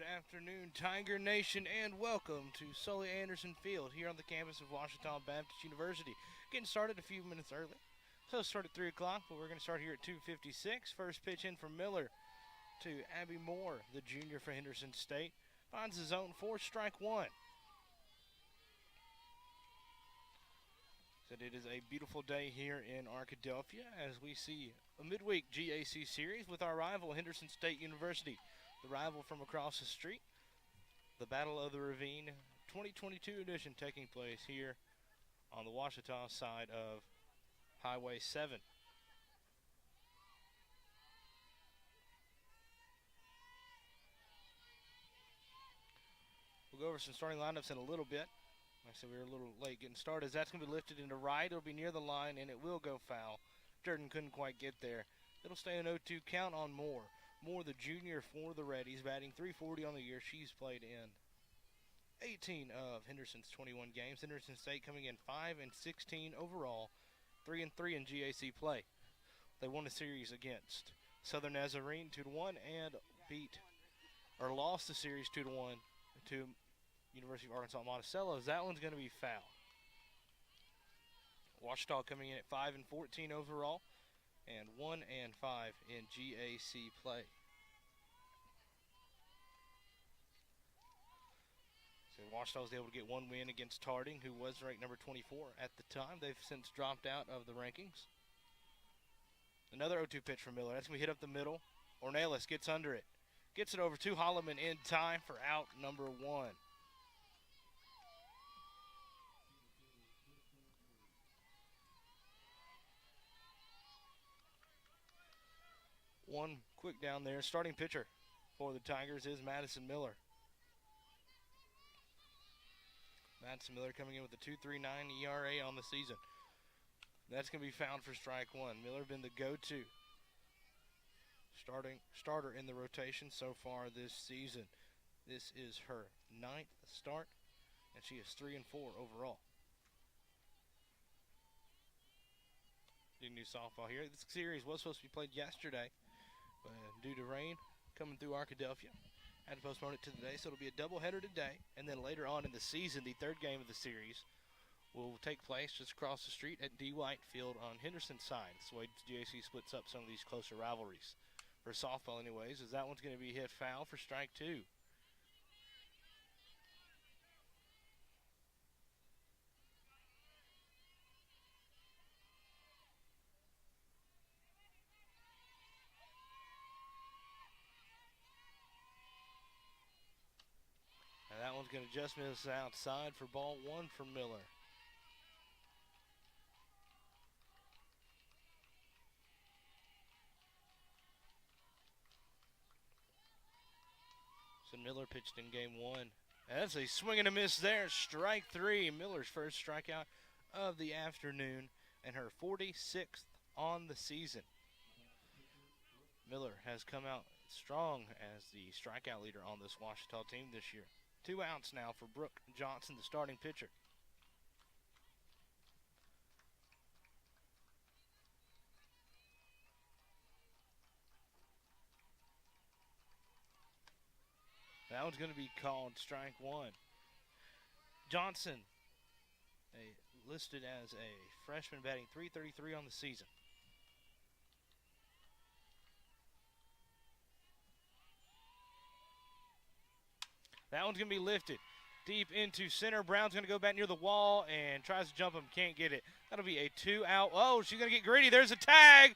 Good afternoon, Tiger Nation, and welcome to Sully Anderson Field here on the campus of Washington Baptist University. Getting started a few minutes early. So start at 3 o'clock, but we're going to start here at 2:56. First pitch in from Miller to Abby Moore, the junior for Henderson State. Finds the zone for strike one. Said it is a beautiful day here in Arkadelphia as we see a midweek GAC series with our rival Henderson State University, the rival from across the street. The Battle of the Ravine 2022 edition taking place here on the Washita side of Highway 7. We'll go over some starting lineups in a little bit. Like I said, we were a little late getting started. As that's going to be lifted into right. It'll be near the line, and it will go foul. Jordan couldn't quite get there. It'll stay an 0-2 count on Moore. Moore, the junior for the Reddies, batting .340 on the year. She's played in 18 of Henderson's 21 games. Henderson State coming in 5-16 overall, 3-3 in GAC play. They won a series against Southern Nazarene 2-1 and lost the series 2-1 to University of Arkansas Monticello. That one's going to be foul. Washita coming in at 5-14 overall and 1-5 in GAC play. So Washita was able to get one win against Tarding, who was ranked number 24 at the time. They've since dropped out of the rankings. Another 0-2 pitch from Miller. That's going to be hit up the middle. Ornelas gets under it. Gets it over to Holloman in time for out number one. One quick down there. Starting pitcher for the Tigers is Madison Miller. Madison Miller coming in with a 2.39 ERA on the season. That's going to be found for strike one. Miller been the go-to starter in the rotation so far this season. This is her 9th start, and she is 3-4 overall. New softball here. This series was supposed to be played yesterday, but due to rain coming through Arkadelphia, had to postpone it to today. So it'll be a doubleheader today, and then later on in the season, the third game of the series will take place just across the street at D. White Field on Henderson's side. That's the way GAC splits up some of these closer rivalries. For softball anyways, as that one's going to be hit foul for strike two. And that one's going to just miss outside for ball one for Miller. So Miller pitched in game one. And that's a swing and a miss there. Strike three. Miller's first strikeout of the afternoon and her 46th on the season. Miller has come out strong as the strikeout leader on this Washita team this year. 2 outs now for Brooke Johnson, the starting pitcher. That one's going to be called strike one. Johnson, listed as a freshman, batting .333 on the season. That one's going to be lifted deep into center. Brown's going to go back near the wall and tries to jump him. Can't get it. That'll be a 2-out. Oh, she's going to get greedy. There's a tag.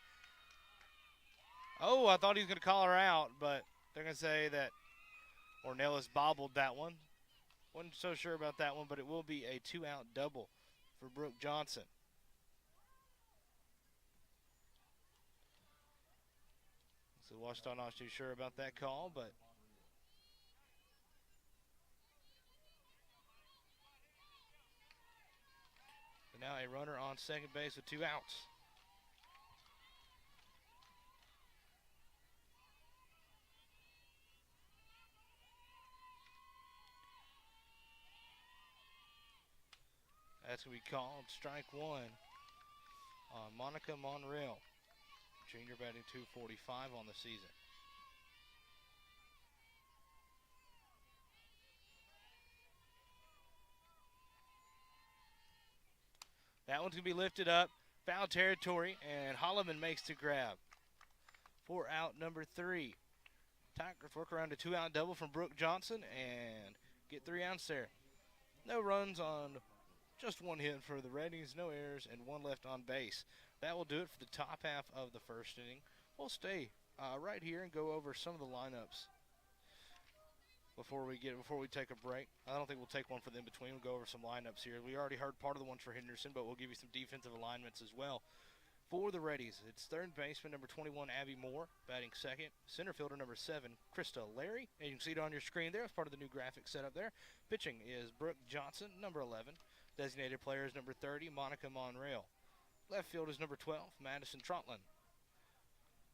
Oh, I thought he was going to call her out, but they're going to say that Ornelas bobbled that one. Wasn't so sure about that one, but it will be a 2-out double for Brooke Johnson. So Washita not too sure about that call, but now a runner on second base with 2 outs. That's going to be called strike one on Monica Monreal. Junior batting .245 on the season. That one's going to be lifted up. Foul territory, and Holloman makes the grab. For out number 3. Tigers work around a 2-out double from Brooke Johnson and get 3 outs there. No runs on just 1 hit for the Reddies, no errors, and 1 left on base. That will do it for the top half of the first inning. We'll stay right here and go over some of the lineups before we take a break. I don't think we'll take one for the in-between. We'll go over some lineups here. We already heard part of the ones for Henderson, but we'll give you some defensive alignments as well. For the Reddies, it's third baseman number 21, Abby Moore, batting second. Center fielder number 7, Krista Larry. And you can see it on your screen there as part of the new graphic setup there. Pitching is Brooke Johnson, number 11. Designated player is number 30, Monica Monreal. Left field is number 12, Madison Trotland.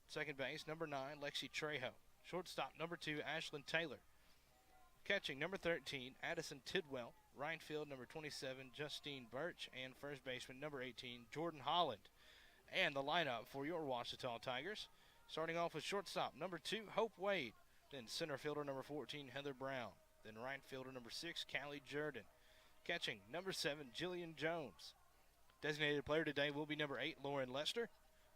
Second base, number 9, Lexi Trejo. Shortstop, number 2, Ashlyn Taylor. Catching, number 13, Addison Tidwell. Right field, number 27, Justine Birch. And first baseman, number 18, Jordan Holland. And the lineup for your Ouachita Tigers. Starting off with shortstop, number 2, Hope Wade. Then center fielder, number 14, Heather Brown. Then right fielder, number 6, Callie Jordan. Catching, number 7, Jillian Jones. Designated player today will be number 8, Lauren Lester.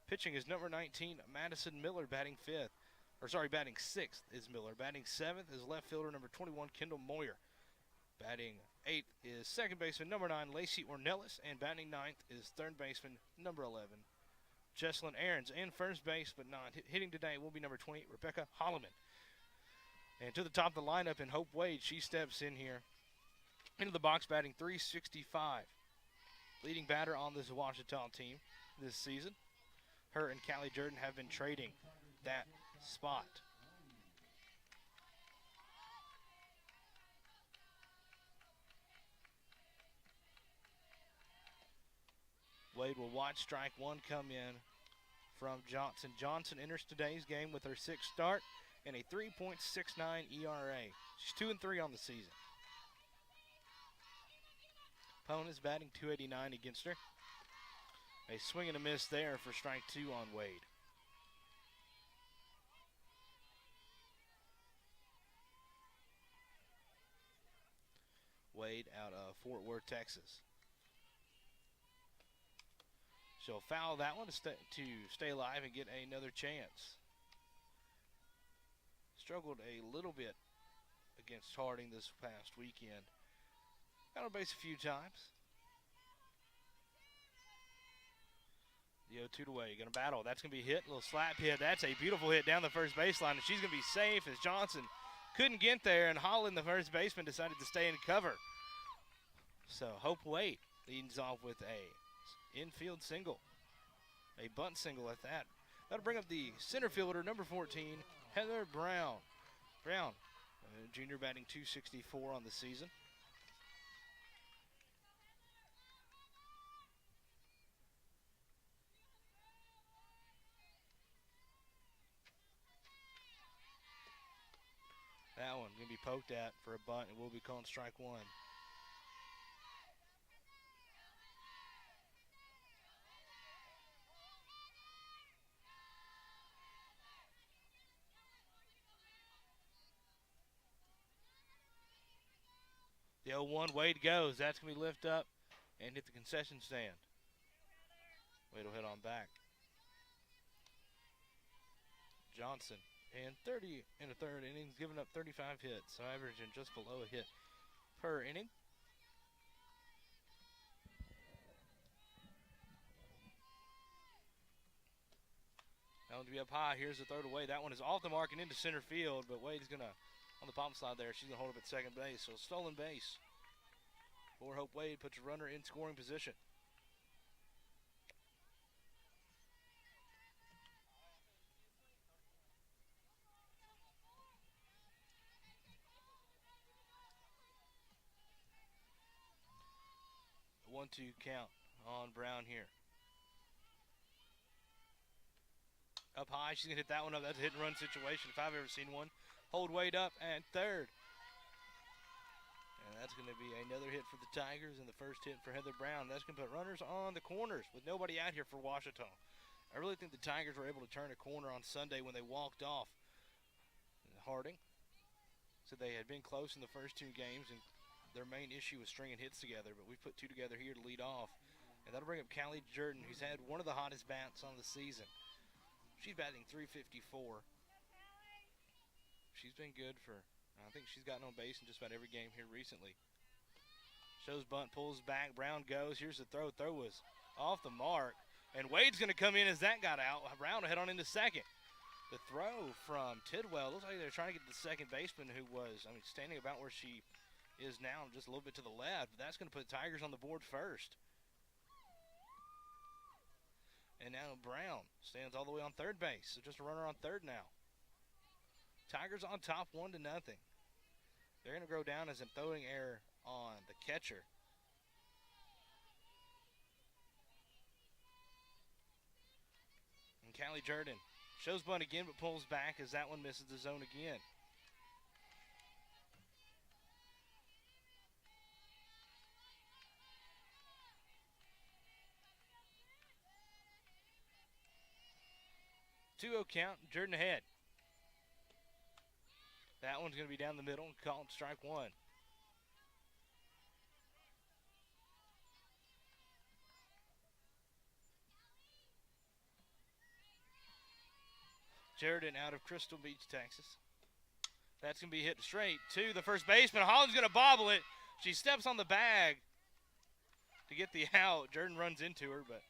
Pitching is number 19, Madison Miller, batting 6th is Miller. Batting 7th is left fielder, number 21, Kendall Moyer. Batting 8th is second baseman, number 9, Lacey Ornelas. And batting 9th is third baseman, number 11, Jesslyn Aarons. And first base, but not hitting today, will be number 28, Rebecca Holloman. And to the top of the lineup in Hope Wade, she steps in here into the box, batting .365. Leading batter on this Ouachita team this season. Her and Callie Jordan have been trading that spot. Wade will watch strike 1 come in from Johnson. Johnson enters today's game with her 6th start and a 3.69 ERA. She's 2-3 on the season. Opponent's batting .289 against her. A swing and a miss there for strike 2 on Wade. Wade out of Fort Worth, Texas. She'll foul that one to stay alive and get another chance. Struggled a little bit against Harding this past weekend. Got on base a few times. The 0-2 to Wade. Going to battle. That's going to be hit. A little slap hit. That's a beautiful hit down the first baseline. And she's going to be safe as Johnson couldn't get there. And Holland, the first baseman, decided to stay in cover. So Hope Wade leads off with a infield single. A bunt single at that. That'll bring up the center fielder, number 14, Heather Brown. Brown, junior, batting .264 on the season. That one going to be poked at for a bunt and will be called strike 1. The 0-1, Wade goes. That's going to be lifted up and hit the concession stand. Wade will hit on back. Johnson in 30 in the third innings, giving up 35 hits, so averaging just below a hit per inning. That one to be up high. Here's the throw to Wade. That one is off the mark and into center field, but Wade's going to, on the pop slide there, she's going to hold up at second base. So stolen base for Hope Wade, puts a runner in scoring position. A 1-2 count on Brown here. Up high, she's going to hit that one up. That's a hit and run situation if I've ever seen one. Hold Wade up at third. And that's going to be another hit for the Tigers and the first hit for Heather Brown. That's going to put runners on the corners with nobody out here for Ouachita. I really think the Tigers were able to turn a corner on Sunday when they walked off Harding. So they had been close in the first 2 games, and their main issue was stringing hits together, but we put 2 together here to lead off. And that'll bring up Callie Jordan, who's had one of the hottest bats on the season. She's batting .354. She's been good for, I think she's gotten on base in just about every game here recently. Shows bunt, pulls back, Brown goes. Here's the throw. Throw was off the mark. And Wade's going to come in as that got out. Brown will head on into second. The throw from Tidwell, looks like they're trying to get the second baseman who was, standing about where she is now, just a little bit to the left. That's going to put Tigers on the board first. And now Brown stands all the way on third base. So just a runner on third now. Tigers on top 1-0. They're going to go down as a throwing error on the catcher. And Callie Jordan shows bunt again, but pulls back as that one misses the zone again. Two-0 count, Jordan ahead. That one's going to be down the middle and called strike one. Jordan out of Crystal Beach, Texas. That's going to be hit straight to the first baseman. Holland's going to bobble it. She steps on the bag to get the out. Jordan runs into her, but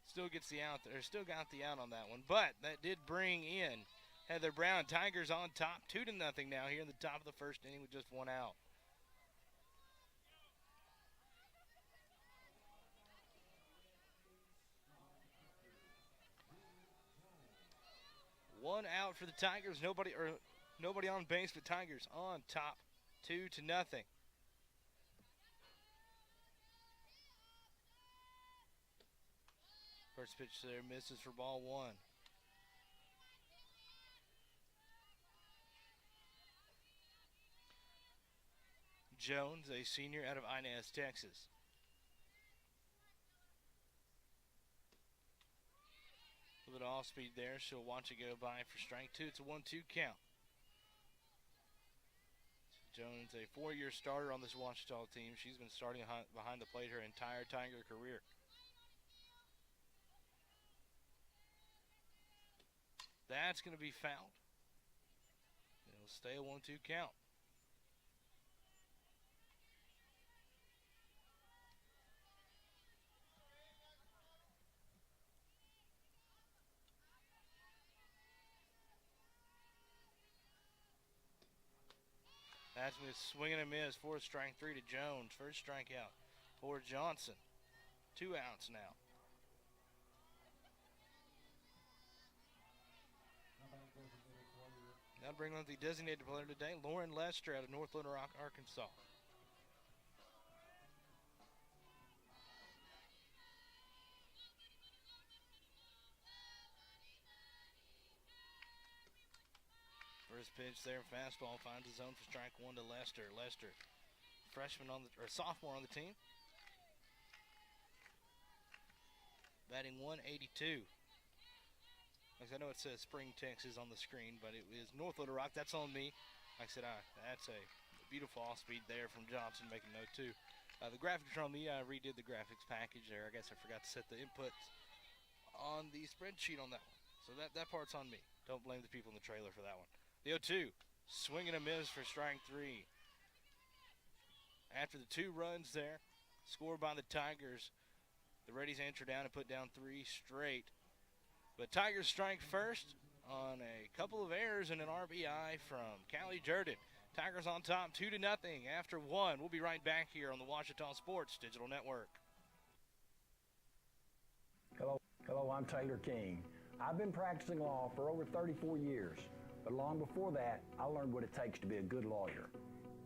still gets the out there. Still got the out on that one. But that did bring in Heather Brown. Tigers on top 2-0 now here in the top of the first inning with just one out. One out for the Tigers. Nobody on base, but Tigers on top 2-0. First pitch there misses for ball one. Jones, a senior out of Inez, Texas. A little bit of off speed there. She'll watch it go by for strike two. It's a 1-2 count. Jones, a 4-year starter on this Ouachita team. She's been starting behind the plate her entire Tiger career. That's going to be fouled. It'll stay a 1-2 count. That's going to swing and a miss. Fourth strike three to Jones. First strikeout for Johnson. 2 outs now. Now bring on the designated player today, Lauren Lester out of North Little Rock, Arkansas. First pitch there, fastball finds the zone for strike one to Lester. Lester, freshman sophomore on the team. Batting 182. I know it says Spring, Texas on the screen, but it is North Little Rock. That's on me. Like I said, that's a beautiful off-speed there from Johnson, making note too. The graphics are on me. I redid the graphics package there. I guess I forgot to set the inputs on the spreadsheet on that one. So that part's on me. Don't blame the people in the trailer for that one. The 0-2, swing and a miss for strike three. After the 2 runs there, scored by the Tigers, the Reddies answer down and put down 3 straight. But Tigers strike first on a couple of errors and an RBI from Callie Jordan. Tigers on top 2-0 after 1. We'll be right back here on the Ouachita Sports Digital Network. Hello, I'm Taylor King. I've been practicing law for over 34 years, but long before that, I learned what it takes to be a good lawyer.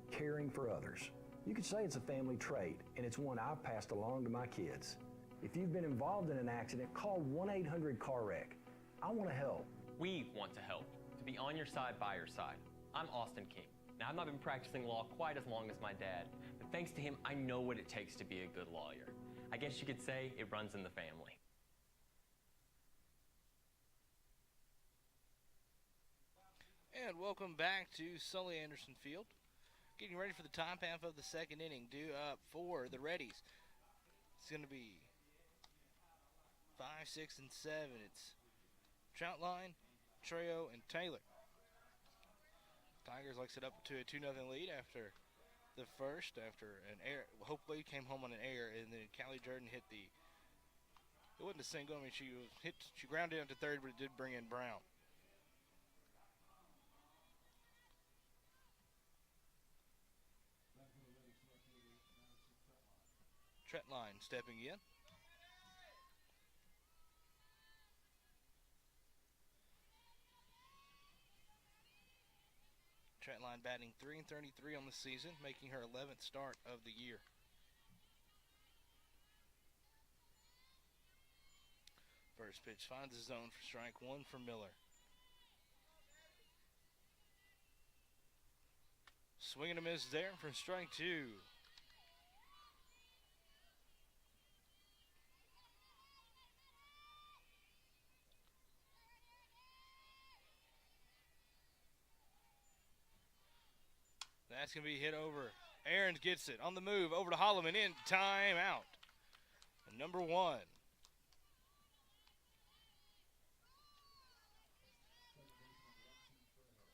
Caring for others. You could say it's a family trait, and it's one I've passed along to my kids. If you've been involved in an accident, call 1-800-CAR-WRECK. I want to help. We want to help, to be on your side, by your side. I'm Austin King. Now, I've not been practicing law quite as long as my dad, but thanks to him, I know what it takes to be a good lawyer. I guess you could say it runs in the family. And welcome back to Sully Anderson Field. Getting ready for the top half of the second inning. Due up for the Reddies. It's going to be 5, 6, and 7. It's Troutline, Trejo, and Taylor. Tigers likes it up to a 2-0 lead after the first, after an error. Hopefully came home on an error, and then Callie Jordan hit the. It wasn't a single. I mean, she grounded out to third, but it did bring in Brown. Troutline stepping in. Troutline batting .333 on the season, making her 11th start of the year. First pitch finds the zone for strike one for Miller. Swing and a miss there for strike two. That's going to be hit over. Aarons gets it on the move over to Holloman in timeout. Number one.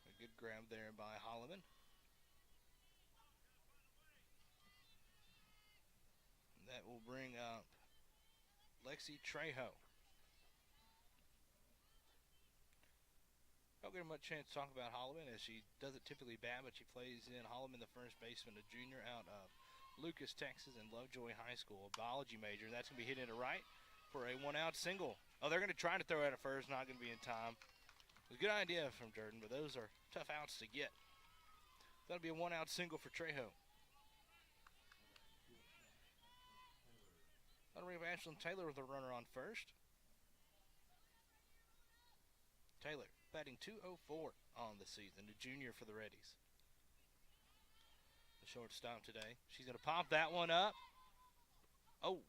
A good grab there by Holloman. That will bring up Lexi Trejo. Don't get much chance to talk about Holloman as she doesn't typically bat, but she plays in Holloman, the first baseman, a junior out of Lucas, Texas, and Lovejoy High School, a biology major. That's going to be hit into right for a one-out single. Oh, they're going to try to throw it at first, not going to be in time. It was a good idea from Jordan, but those are tough outs to get. That'll be a one-out single for Trejo. That'll bring up Ashlyn Taylor with a runner on first. Taylor batting .204 on the season, a junior for the Reddies. The shortstop today. She's going to pop that one up. Oh,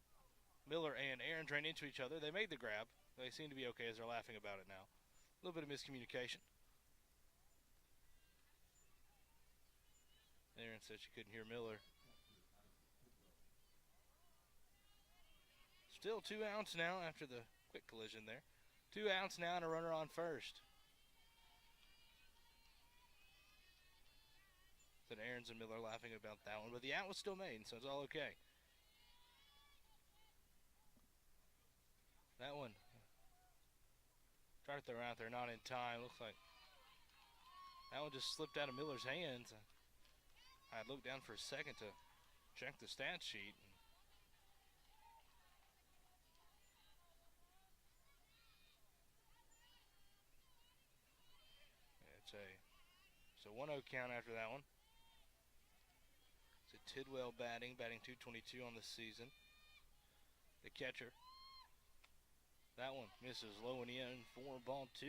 Miller and Aarons ran into each other. They made the grab. They seem to be okay as they're laughing about it now. A little bit of miscommunication. Aarons said she couldn't hear Miller. Still 2 outs now after the quick collision there. 2 outs now and a runner on first. Then Aarons and Miller laughing about that one, but the out was still made, so it's all okay. That one, tried to throw out there, not in time. Looks like that one just slipped out of Miller's hands. I looked down for a second to check the stat sheet. It's a 1-0 count after that one. It's a Tidwell batting .222 on the season. The catcher. That one misses low and in for ball 2.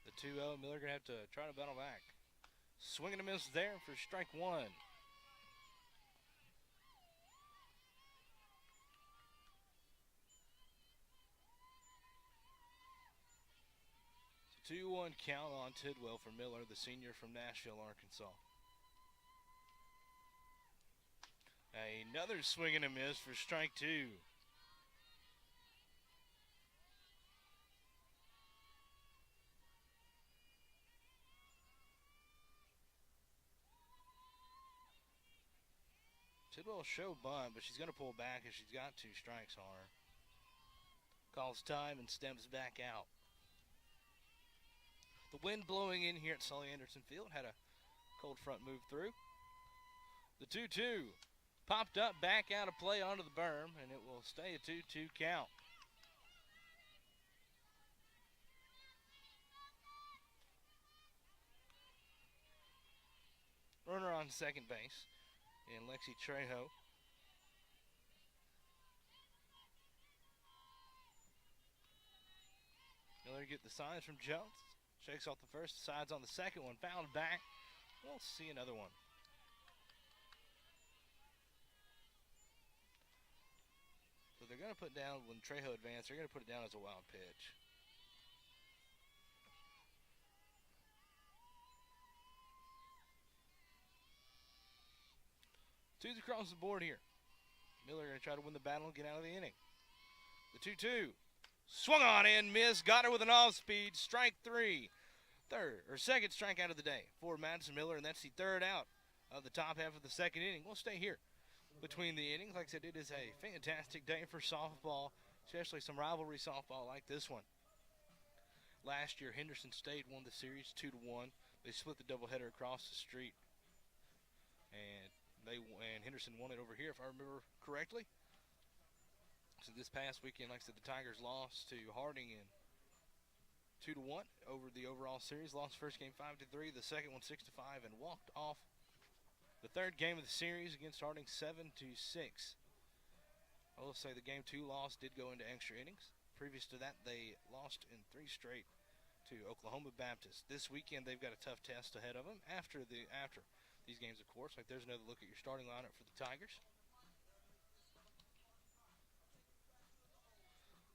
The 2-0, Miller going to have to try to battle back. Swing and a miss there for strike one. It's a 2-1 count on Tidwell for Miller, the senior from Nashville, Arkansas. Another swing and a miss for strike two. Tidwell show bunt, but she's going to pull back as she's got 2 strikes on her. Calls time and steps back out. The wind blowing in here at Sully Anderson Field had a cold front move through. The 2-2 popped up, back out of play onto the berm, and it will stay a 2-2 count. Runner on second base. And Lexi Trejo. Miller get the signs from Jones. Shakes off the first, decides on the second one. Fouled back. We'll see another one. So they're going to put down, when Trejo advances, they're going to put it down as a wild pitch. across the board here. Miller going to try to win the battle and get out of the inning. The 2-2. Swung on in, missed, got her with an off-speed, strike 3. Second strikeout of the day for Madison Miller, and that's the third out of the top half of the second inning. We'll stay here between the innings. Like I said, it is a fantastic day for softball, especially some rivalry softball like this one. Last year, Henderson State won the series 2-1. They split the doubleheader across the street, and Henderson won it over here, if I remember correctly. So this past weekend, like I said, the Tigers lost to Harding in 2-1 over the overall series. Lost the first game 5-3, the second one 6-5, and walked off the third game of the series against Harding 7-6. I will say the game 2 loss did go into extra innings. Previous to that, they lost in 3 straight to Oklahoma Baptist. This weekend, they've got a tough test ahead of them after these games, of course. Like, there's another look at your starting lineup for the Tigers.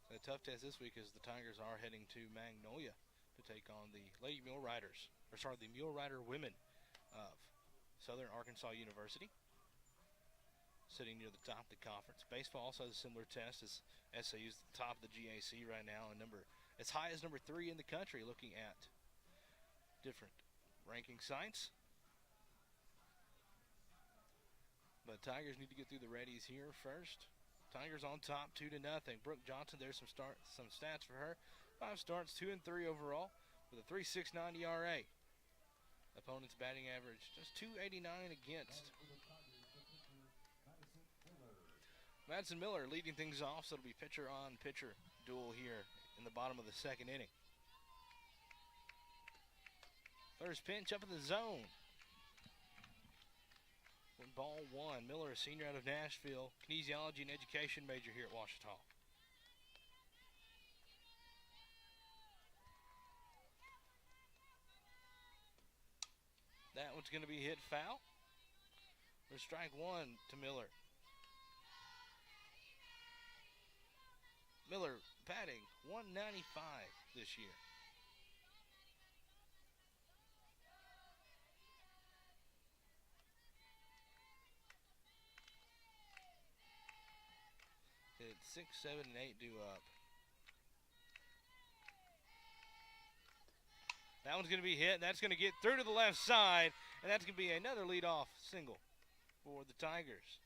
The tough test this week is the Tigers are heading to Magnolia to take on the Lady Mule Riders, the Mule Rider women of Southern Arkansas University, sitting near the top of the conference. Baseball also has a similar test as SAU's at the top of the GAC right now, and as high as number 3 in the country, looking at different ranking sites. But Tigers need to get through the Reddies here first. Tigers on top 2-0. Brooke Johnson, there's some stats for her. 5 starts, 2-3 overall, with a 3.69 ERA. Opponent's batting average just 289 against. Madison Miller leading things off, so it'll be pitcher-on-pitcher duel here in the bottom of the second inning. First pitch up in the zone. Ball 1. Miller, a senior out of Nashville, kinesiology and education major here at Ouachita. That one's going to be hit foul. There's strike 1 to Miller. Miller batting 195 this year. Hit 6, 7, and 8 due up. That one's going to be hit. That's going to get through to the left side, and that's going to be another leadoff single for the Tigers.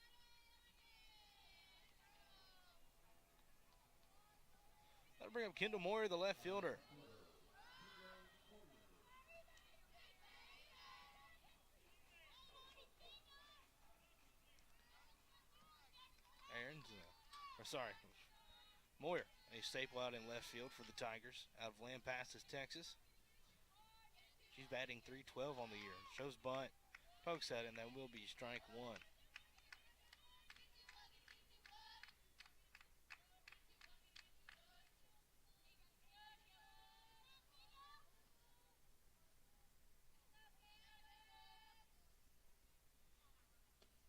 That'll bring up Kendall Moyer, the left fielder. Moyer, a staple out in left field for the Tigers out of Lampasas, Texas. She's batting .312 on the year. Shows bunt, pokes at it, and that will be strike 1.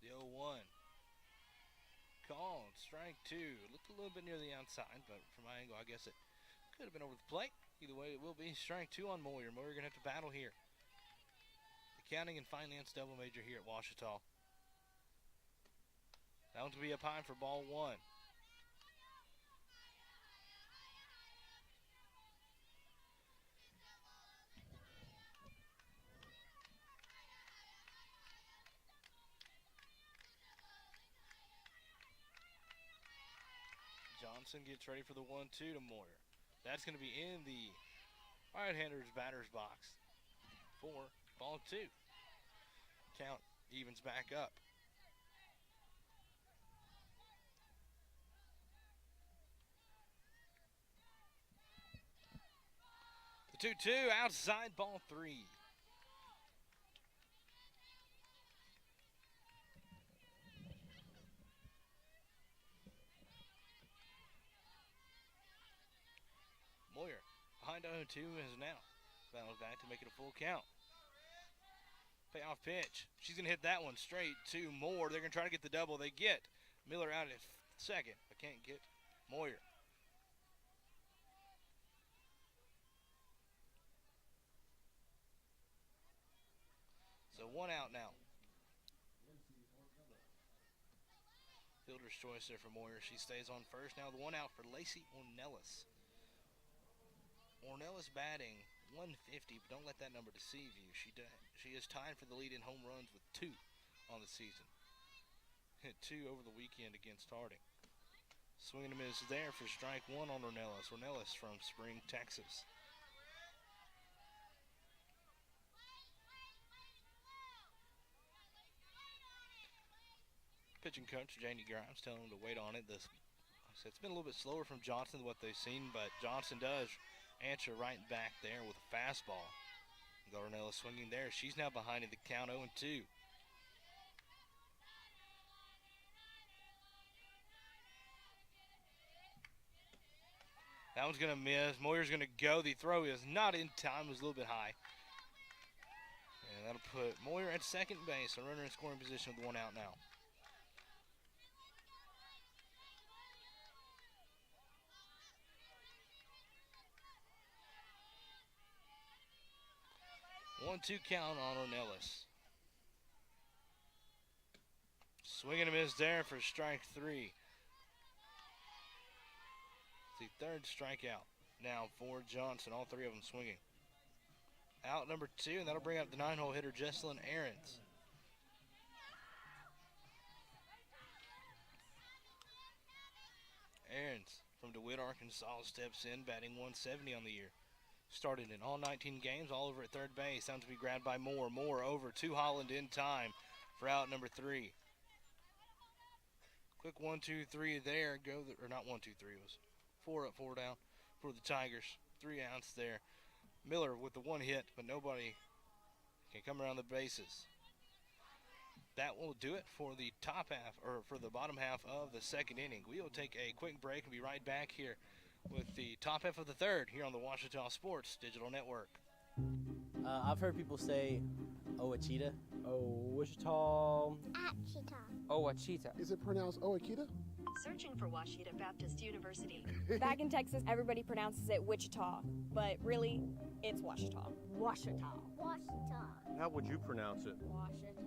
The 0-1. Called. Strike 2. Looked a little bit near the outside, but from my angle, I guess it could have been over the plate. Either way, it will be strike 2 on Moyer. Moyer going to have to battle here. Accounting and finance double major here at Ouachita. That one's going to be up high for ball 1. Johnson gets ready for the 1-2 to Moyer. That's going to be in the right-hander's batter's box for ball 2. Count evens back up. The 2-2 outside, ball 3. Moyer behind 0-2 is now battles back to make it a full count. Payoff pitch. She's going to hit that one straight to Moore. They're going to try to get the double. They get Miller out at second, but can't get Moyer. So 1 out now. Fielder's choice there for Moyer. She stays on first. Now the one out for Lacey Ornelas. Ornelas batting 150, but don't let that number deceive you. She is tied for the lead in home runs with 2 on the season. Hit 2 over the weekend against Harding. Swing and a miss there for strike 1 on Ornelas. Ornelas from Spring, Texas. Pitching coach Janie Grimes telling him to wait on it. It's been a little bit slower from Johnson than what they've seen, but Johnson does answer right back there with a fastball. Ornelas swinging there. She's now behind in the count 0-2. That one's going to miss. Moyer's going to go. The throw is not in time. It was a little bit high. And that'll put Moyer at second base. A runner in scoring position with 1 out now. One-two count on Ornelas. Swing and a miss there for strike 3. The third strikeout now for Johnson. All 3 of them swinging. Out number 2, and that'll bring up the 9-hole hitter, Jesselyn Ahrens. Ahrens from DeWitt, Arkansas, steps in, batting 170 on the year. Started in all 19 games, all over at third base. Sounds to be grabbed by Moore. Moore over to Holland in time for out number 3. Quick 1-2-3 there. Or not 1-2-3. It was 4 up, 4 down for the Tigers. 3 outs there. Miller with the 1 hit, but nobody can come around the bases. That will do it for the top half, or for the bottom half of the second inning. We will take a quick break and be right back here with the top half of the third here on the Ouachita Sports Digital Network. I've heard people say Ouachita. Ouachita. Achita. Ouachita. Is it pronounced Ouachita? Searching for Ouachita Baptist University. Back in Texas, everybody pronounces it Wichita, but really, it's Ouachita. Ouachita. Ouachita. How would you pronounce it? Ouachita.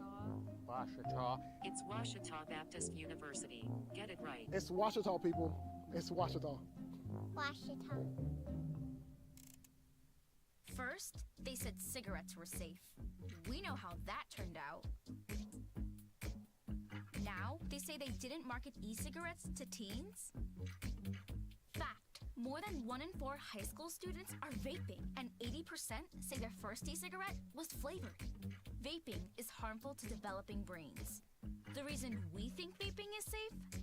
Ouachita. It's Ouachita Baptist University. Get it right. It's Ouachita, people. It's Ouachita. Ouachita. First, they said cigarettes were safe. We know how that turned out. Now, they say they didn't market e-cigarettes to teens. Fact, more than 1 in 4 high school students are vaping, and 80% say their first e-cigarette was flavored. Vaping is harmful to developing brains. The reason we think vaping is safe?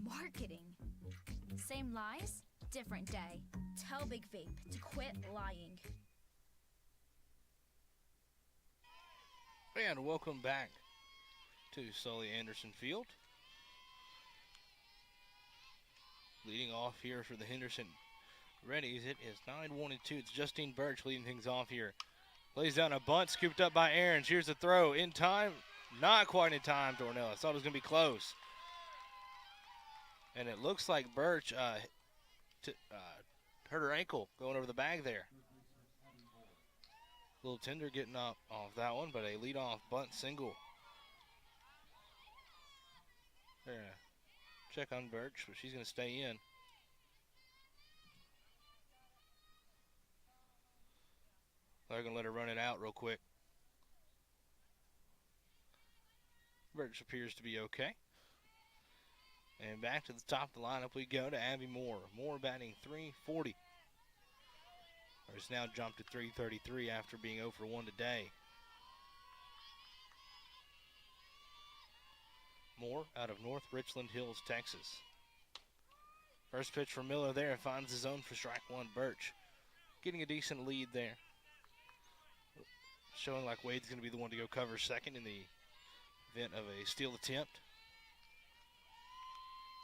Marketing. Same lies, different day. Tell Big Vape to quit lying. And welcome back to Sully Anderson Field. Leading off here for the Henderson Reddies, it is 9-1-2. It's Justine Birch leading things off here. Lays down a bunt, scooped up by Ahrens. Here's the throw in time. Not quite in time to Ornelas. Thought it was going to be close. And it looks like Birch hurt her ankle going over the bag there. Little tender getting up off that one, but a leadoff bunt single. They're going to check on Birch, but she's going to stay in. They're going to let her run it out real quick. Birch appears to be okay. And back to the top of the lineup we go to Abby Moore. Moore batting .340. It's now jumped to .333 after being 0 for 1 today. Moore out of North Richland Hills, Texas. First pitch for Miller there, finds his own for strike 1. Birch getting a decent lead there. Showing like Wade's going to be the one to go cover second in the event of a steal attempt.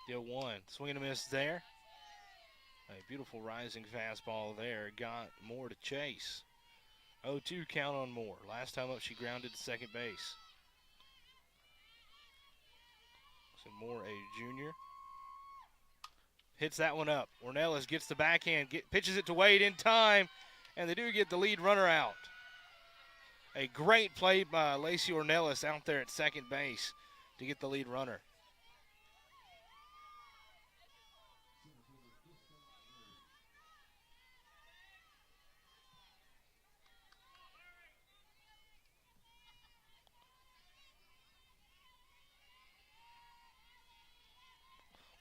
Deal 1, swing and a miss there. A beautiful rising fastball there. Got Moore to chase. 0-2 count on Moore. Last time up, she grounded to second base. So Moore, a junior. Hits that one up. Ornelas gets the backhand, pitches it to Wade in time, and they do get the lead runner out. A great play by Lacey Ornelas out there at second base to get the lead runner.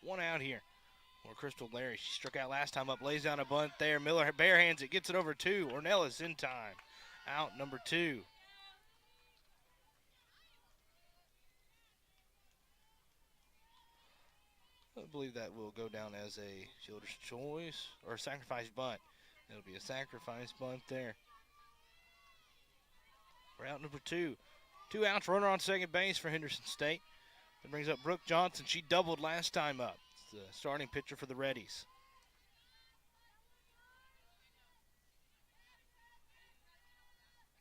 One out here. Or Crystal Larry, she struck out last time up, lays down a bunt there. Miller barehands it, gets it over 2. Ornelas in time. Out number 2. I believe that will go down as a fielder's choice or a sacrifice bunt. It'll be a sacrifice bunt there. For out number 2. 2 outs, runner on second base for Henderson State. That brings up Brooke Johnson. She doubled last time up. It's the starting pitcher for the Reddies.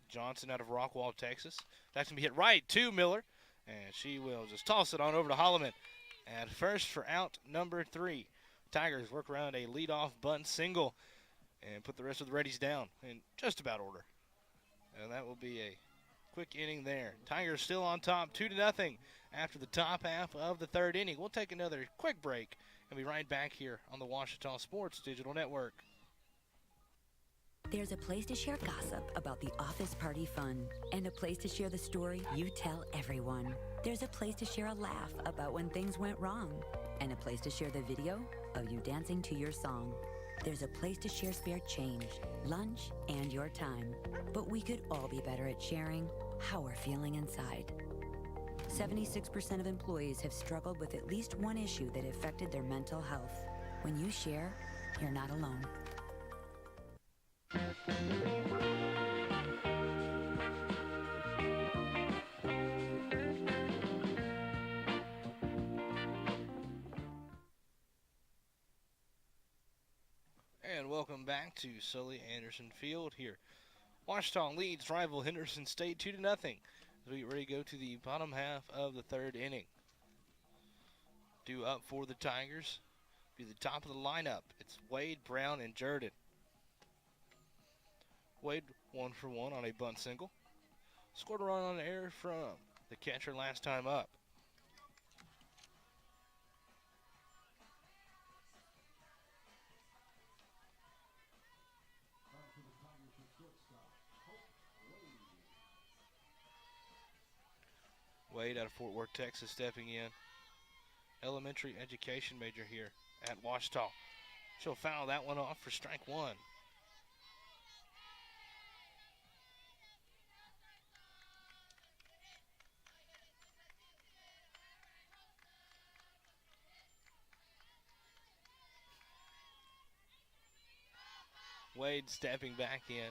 Johnson out of Rockwall, Texas. That's going to be hit right to Miller. And she will just toss it on over to Holloman. At first for out number 3. Tigers work around a leadoff bunt single and put the rest of the Reddies down in just about order. And that will be a quick inning there. Tigers still on top, 2-0 after the top half of the 3rd inning. We'll take another quick break and be right back here on the Ouachita Sports Digital Network. There's a place to share gossip about the office party fun, and a place to share the story you tell everyone. There's a place to share a laugh about when things went wrong, and a place to share the video of you dancing to your song. There's a place to share spare change, lunch, and your time. But we could all be better at sharing how we're feeling inside. 76% of employees have struggled with at least one issue that affected their mental health. When you share, you're not alone. And welcome back to Sully Anderson Field here. Ouachita leads rival Henderson State 2-0 as we get ready to go to the bottom half of the 3rd inning. Due up for the Tigers, be the top of the lineup. It's Wade, Brown, and Jordan. Wade 1 for 1 on a bunt single. Scored a run on error from the catcher last time up. Wade out of Fort Worth, Texas, stepping in. Elementary education major here at Ouachita. She'll foul that one off for strike 1. Wade stepping back in.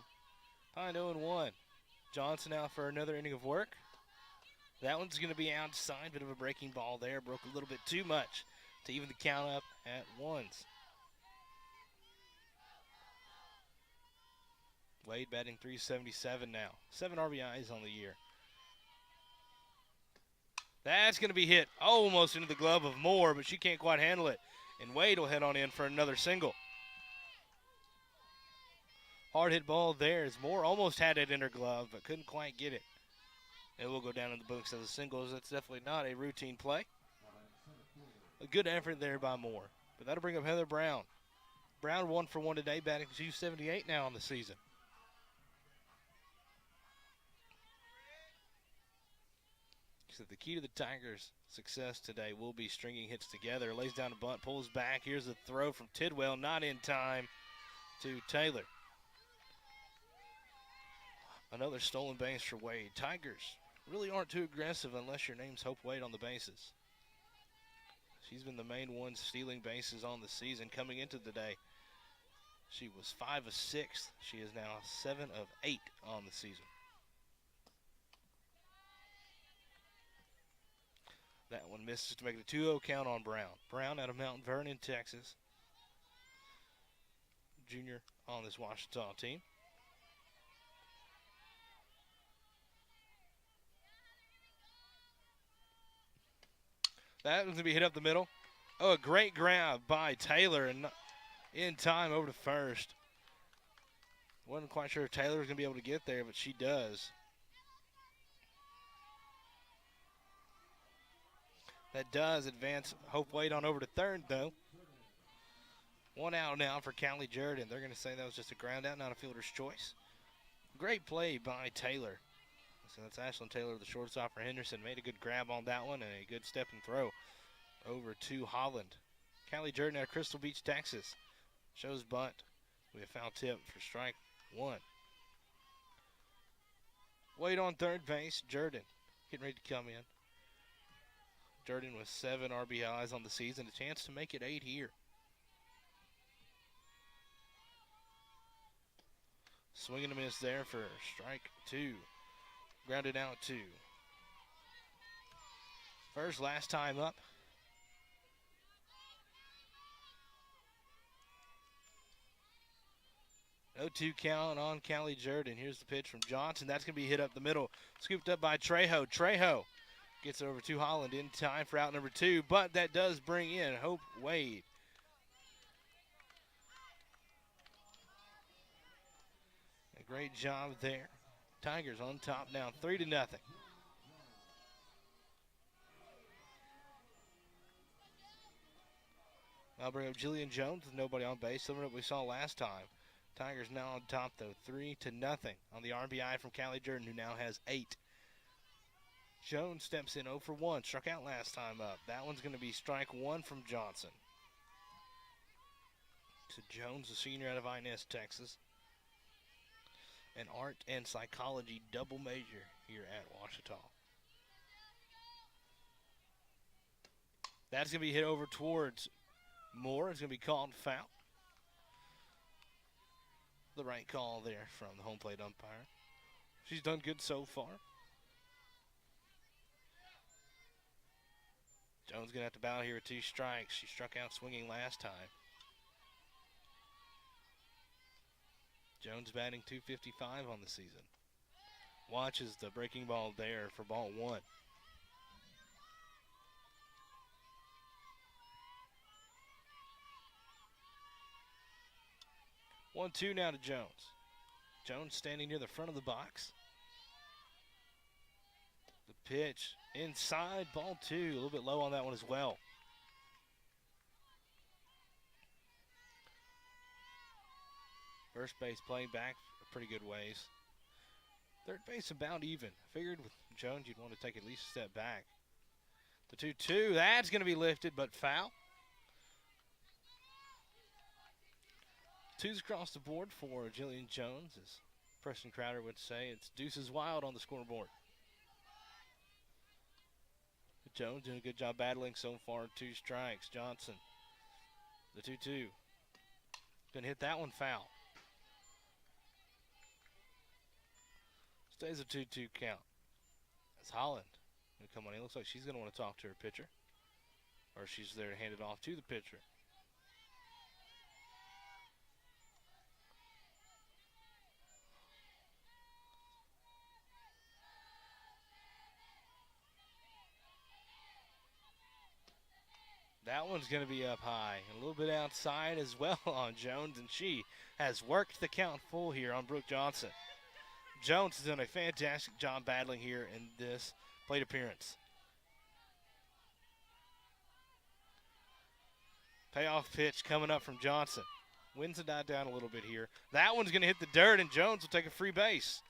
Pine 0-1. Johnson out for another inning of work. That one's going to be outside. Bit of a breaking ball there. Broke a little bit too much to even the count up at 1s. Wade batting .377 now. 7 RBIs on the year. That's going to be hit almost into the glove of Moore, but she can't quite handle it. And Wade will head on in for another single. Hard hit ball there as Moore almost had it in her glove, but couldn't quite get it. It will go down in the books as a singles. That's definitely not a routine play. A good effort there by Moore. But that'll bring up Heather Brown. Brown 1 for 1 today, batting .278 now on the season. So the key to the Tigers' success today will be stringing hits together. Lays down a bunt, pulls back. Here's a throw from Tidwell, not in time to Taylor. Another stolen base for Wade. Tigers really aren't too aggressive unless your name's Hope Wade on the bases. She's been the main one stealing bases on the season. Coming into today, she was 5 of 6. She is now 7 of 8 on the season. That one misses to make it a 2-0 count on Brown. Brown out of Mount Vernon, Texas. Junior on this Ouachita team. That was going to be hit up the middle. Oh, a great grab by Taylor and in time over to first. Wasn't quite sure if Taylor was going to be able to get there, but she does. That does advance Hope Wade on over to third, though. 1 out now for Callie Jordan. They're going to say that was just a ground out, not a fielder's choice. Great play by Taylor. So that's Ashlyn Taylor, the shortstop for Henderson. Made a good grab on that one and a good step and throw over to Holland. Callie Jordan out of Crystal Beach, Texas. Shows bunt. We have foul tip for strike 1. Wade on third base. Jordan getting ready to come in. Jordan with 7 RBIs on the season. A chance to make it 8 here. Swing and a miss there for strike 2. Grounded out 2. First, last time up. No 2 count on Callie Jordan. Here's the pitch from Johnson. That's going to be hit up the middle. Scooped up by Trejo. Trejo gets over to Holland in time for out number 2, but that does bring in Hope Wade. A great job there. Tigers on top now, 3-0. I'll bring up Jillian Jones with nobody on base, similar to what we saw last time. Tigers now on top, though, 3-0 on the RBI from Callie Jordan, who now has 8. Jones steps in 0 for 1, struck out last time up. That one's going to be strike 1 from Johnson. To Jones, a senior out of Inez, Texas. An art and psychology double major here at Ouachita. That's going to be hit over towards Moore. It's going to be called foul. The right call there from the home plate umpire. She's done good so far. Jones going to have to bow here with 2 strikes. She struck out swinging last time. Jones batting .255 on the season. Watches the breaking ball there for ball 1. One, 2 now to Jones. Jones standing near the front of the box. The pitch inside, ball 2. A little bit low on that one as well. First base playing back a pretty good ways. Third base about even. Figured with Jones you'd want to take at least a step back. The 2-2, that's going to be lifted, but foul. 2s across the board for Jillian Jones, as Preston Crowder would say. It's deuces wild on the scoreboard. Jones doing a good job battling so far. 2 strikes. Johnson, the 2-2. Gonna hit that one foul. Stays a 2-2 count. That's Holland gonna come on in. Looks like she's gonna want to talk to her pitcher, or she's there to hand it off to the pitcher. That one's going to be up high. A little bit outside as well on Jones, and she has worked the count full here on Brooke Johnson. Jones has done a fantastic job battling here in this plate appearance. Payoff pitch coming up from Johnson. Winds the dot down a little bit here. That one's going to hit the dirt, and Jones will take a free base.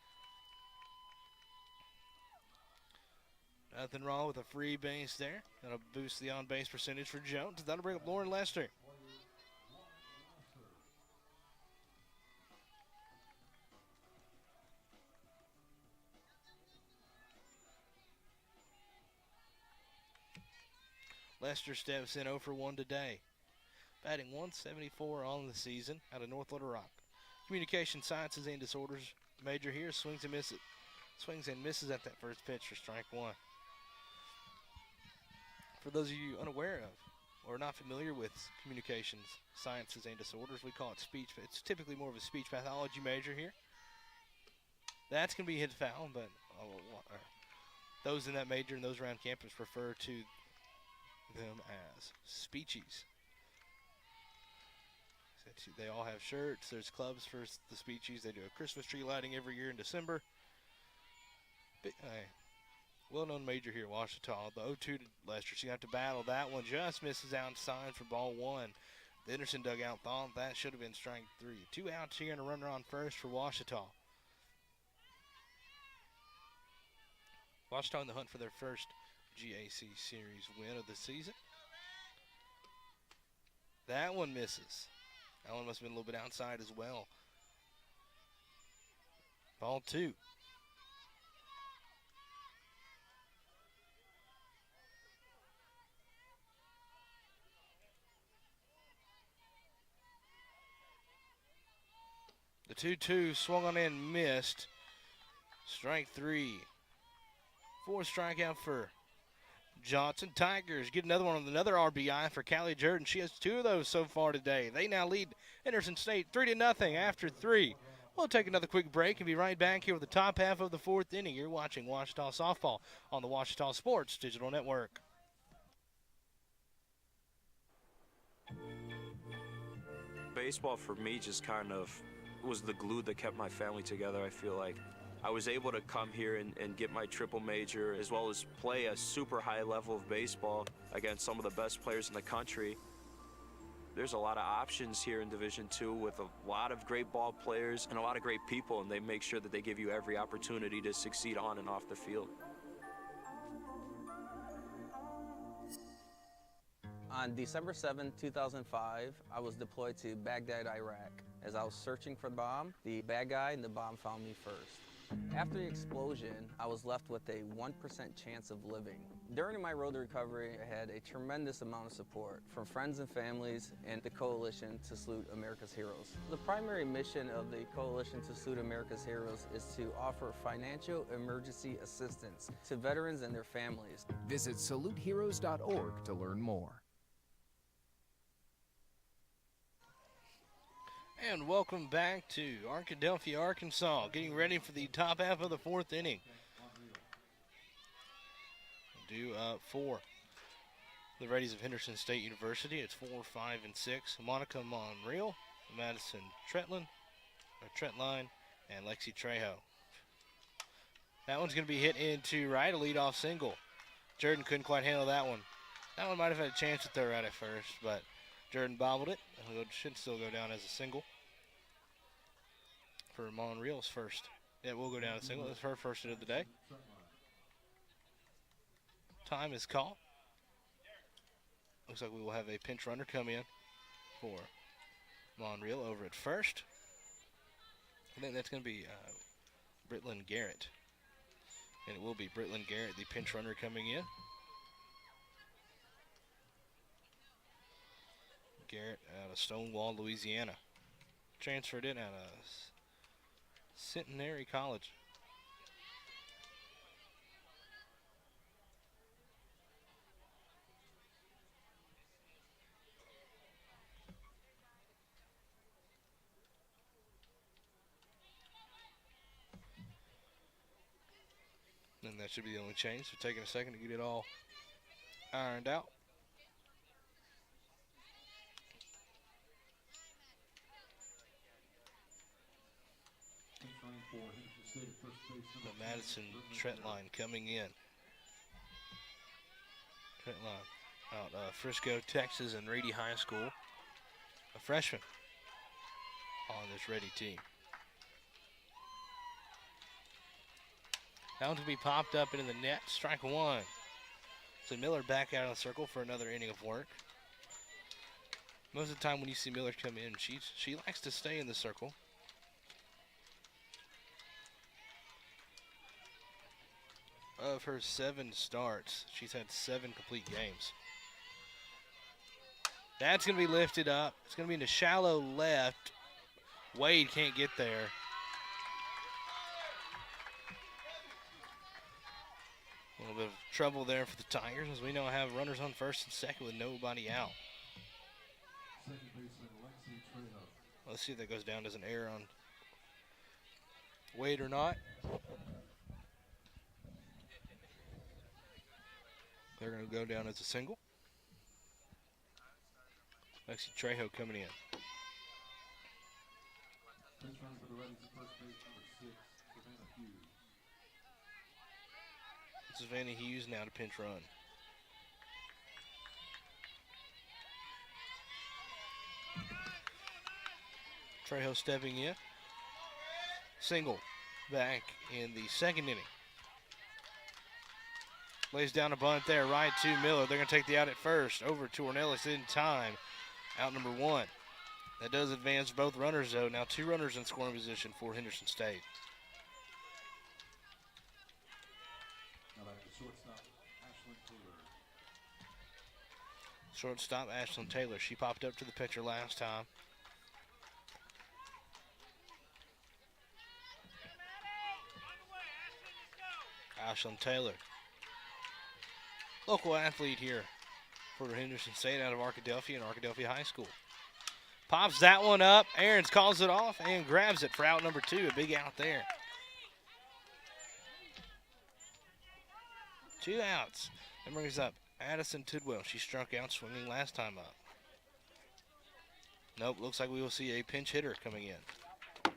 Nothing wrong with a free base there. That'll boost the on-base percentage for Jones. That'll bring up Lauren Lester. Lester steps in 0 for 1 today. Batting .174 on the season out of North Little Rock. Communication Sciences and Disorders major here. Swings and misses at that first pitch for strike 1. For those of you unaware of or not familiar with communications, sciences, and disorders, we call it speech. It's typically more of a speech pathology major here. That's going to be hit foul, but those in that major and those around campus refer to them as speechies. They all have shirts. There's clubs for the speechies. They do a Christmas tree lighting every year in December. Well-known major here at Ouachita. The 0-2 to Lester. She's going to have to battle. That one just misses outside for ball 1. The Henderson dugout thought that should have been strike 3. 2 outs here and a runner on first for Ouachita. Ouachita in the hunt for their first GAC Series win of the season. That one misses. That one must have been a little bit outside as well. Ball 2. The 2-2 swung on in, missed. Strike 3. 4th strikeout for Johnson. Tigers get another one with another RBI for Callie Jordan. She has 2 of those so far today. They now lead Henderson State 3-0 after 3. We'll take another quick break and be right back here with the top half of the 4th inning. You're watching Ouachita Softball on the Ouachita Sports Digital Network. Baseball for me just kind of was the glue that kept my family together. I feel like I was able to come here and get my triple major, as well as play a super high level of baseball against some of the best players in the country. There's a lot of options here in Division II with a lot of great ball players and a lot of great people, and they make sure that they give you every opportunity to succeed on and off the field. On December 7, 2005, I was deployed to Baghdad, Iraq. As I was searching for the bomb, the bad guy and the bomb found me first. After the explosion, I was left with a 1% chance of living. During my road to recovery, I had a tremendous amount of support from friends and families and the Coalition to Salute America's Heroes. The primary mission of the Coalition to Salute America's Heroes is to offer financial emergency assistance to veterans and their families. Visit saluteheroes.org to learn more. And welcome back to Arkadelphia, Arkansas, getting ready for the top half of the 4th inning. Due up for the Reddies of Henderson State University. It's 4, 5, and 6. Monica Monreal, Madison Tretline, and Lexi Trejo. That one's going to be hit into right, a leadoff single. Jordan couldn't quite handle that one. That one might have had a chance to throw right at first, but Jordan bobbled it. It should still go down as a single for Monreal's first. Yeah, it will go down as a single. That's her first hit of the day. Time is called. Looks like we will have a pinch runner come in for Monreal over at first. I think that's going to be Britlin Garrett. And it will be Britlin Garrett, the pinch runner, coming in. Garrett out of Stonewall, Louisiana. Transferred in out of Centenary College. And that should be the only change. So taking a second to get it all ironed out. The Madison Tretline coming in. Tretline out of Frisco, Texas, and Rady High School. A freshman on this Reddy team. That one's going to be popped up into the net. Strike 1. So Miller back out of the circle for another inning of work. Most of the time when you see Miller come in, she likes to stay in the circle. Of her 7 starts, she's had 7 complete games. That's going to be lifted up. It's going to be in the shallow left. Wade can't get there. A little bit of trouble there for the Tigers, as we now have runners on first and second with nobody out. Let's see if that goes down as an error on Wade or not. They're going to go down as a single. Lexi Trejo coming in. Savannah Hughes now to pinch run. Trejo stepping in. Single back in the second inning. Lays down a bunt there, right to Miller. They're going to take the out at first. Over to Ornelas in time. out number 1. That does advance both runners, though. Now 2 runners in scoring position for Henderson State. Shortstop, Ashlyn Taylor. She popped up to the pitcher last time. Ashlyn Taylor. Local athlete here for Henderson State out of Arkadelphia and Arkadelphia High School. Pops that one up. Aarons calls it off and grabs it for out number 2. A big out there. 2 outs. That brings up Addison Tidwell. She struck out swinging last time up. Nope, looks like we will see a pinch hitter coming in.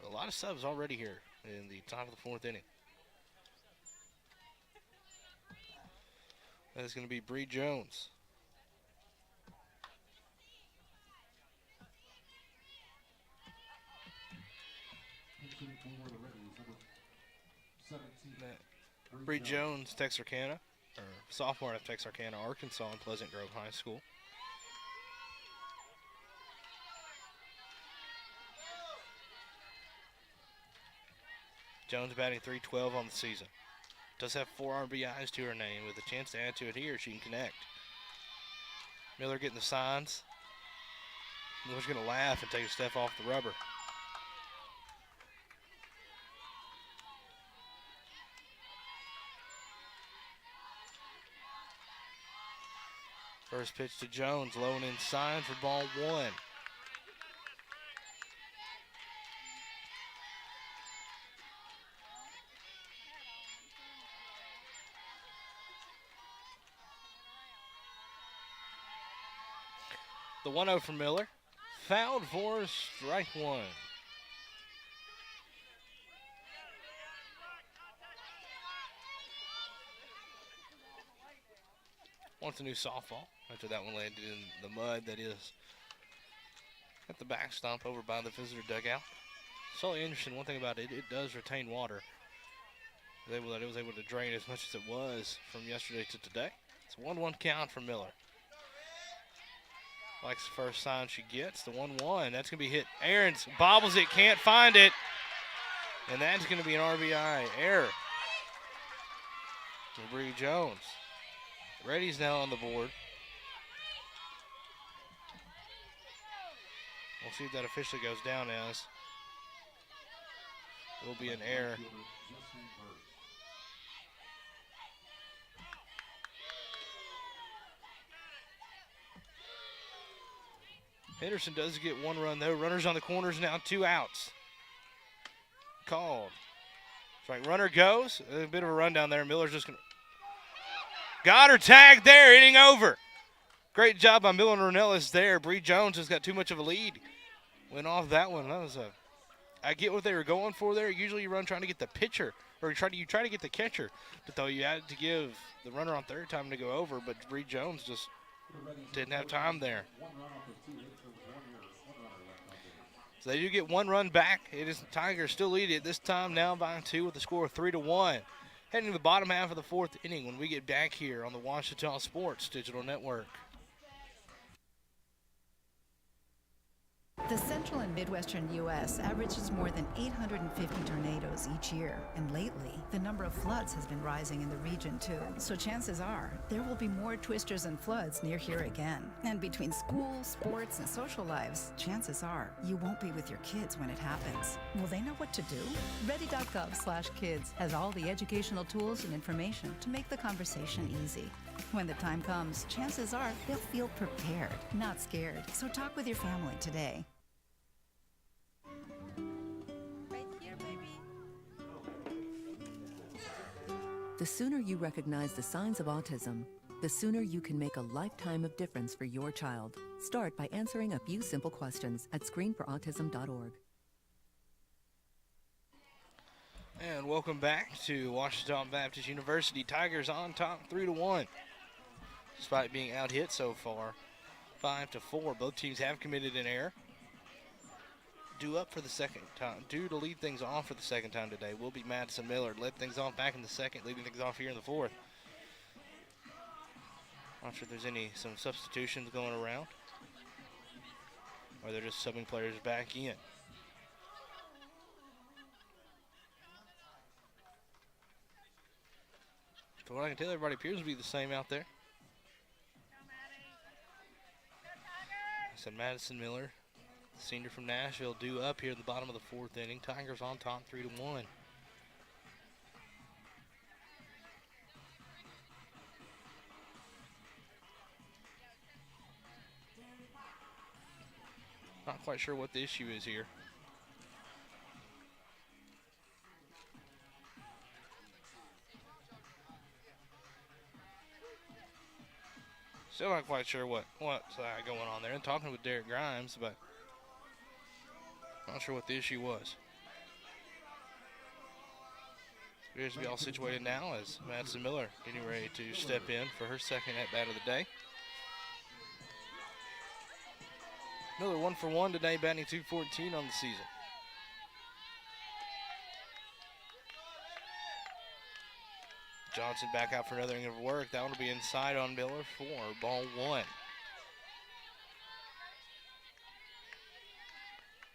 A lot of subs already here in the top of the 4th inning. That is going to be Bree Jones. Bree Jones, Texarkana, or sophomore at Texarkana, Arkansas, and Pleasant Grove High School. Jones batting .312 on the season. Does have 4 RBIs to her name. With a chance to add to it here, she can connect. Miller getting the signs. Miller's going to laugh and take a step off the rubber. First pitch to Jones, low and inside for ball 1. The 1-0 from Miller. Fouled for strike 1. Wants a new softball after that one landed in the mud that is at the backstop over by the visitor dugout. Sully Anderson, one thing about it, it does retain water. It was able to drain as much as it was from yesterday to today. It's a 1-1 count for Miller. Likes the first sign she gets, the 1-1. That's going to be hit. Aarons bobbles it, can't find it. And that's going to be an RBI error for Bree Jones. Reddies now on the board. We'll see if that officially goes down as. It will be an error. Henderson does get 1 run though. Runners on the corners now, 2 outs. Called. That's right, runner goes. A bit of a run down there. Miller's just going to. Got her tagged there, inning over. Great job by Miller and Ornelas there. Bree Jones has got too much of a lead. Went off that one. That was I get what they were going for there. Usually you run trying to get the pitcher, or you try to get the catcher. But though you had to give the runner on third time to go over, but Bree Jones just didn't have time there. So they do get 1 run back. It is the Tigers still lead it this time now by 2 with the score of 3-1. Heading to the bottom half of the 4th inning when we get back here on the Ouachita Sports Digital Network. The central and midwestern U.S. averages more than 850 tornadoes each year. And lately, the number of floods has been rising in the region, too. So chances are, there will be more twisters and floods near here again. And between school, sports, and social lives, chances are, you won't be with your kids when it happens. Will they know what to do? Ready.gov/kids has all the educational tools and information to make the conversation easy. When the time comes, chances are they'll feel prepared, not scared. So talk with your family today. Right here, baby. The sooner you recognize the signs of autism, the sooner you can make a lifetime of difference for your child. Start by answering a few simple questions at screenforautism.org. And welcome back to Ouachita Baptist University. Tigers on top 3-1. Despite being out hit so far, 5-4. Both teams have committed an error. Due up for the second time, due to lead things off for the second time today will be Madison Miller. Led things off back in the second, leading things off here in the 4th. Not sure if there's some substitutions going around, or they're just subbing players back in. From what I can tell, everybody appears to be the same out there. I said Madison Miller, the senior from Nashville, due up here at the bottom of the 4th inning. Tigers on top 3-1. Not quite sure what the issue is here. Still not quite sure what's going on there. And talking with Derek Grimes, but not sure what the issue was. Appears to be all situated now as Madison Miller getting ready to step in for her second at-bat of the day. Miller 1 for 1 today, batting .214 on the season. Johnson back out for another inning of work. That one will be inside on Miller for ball 1.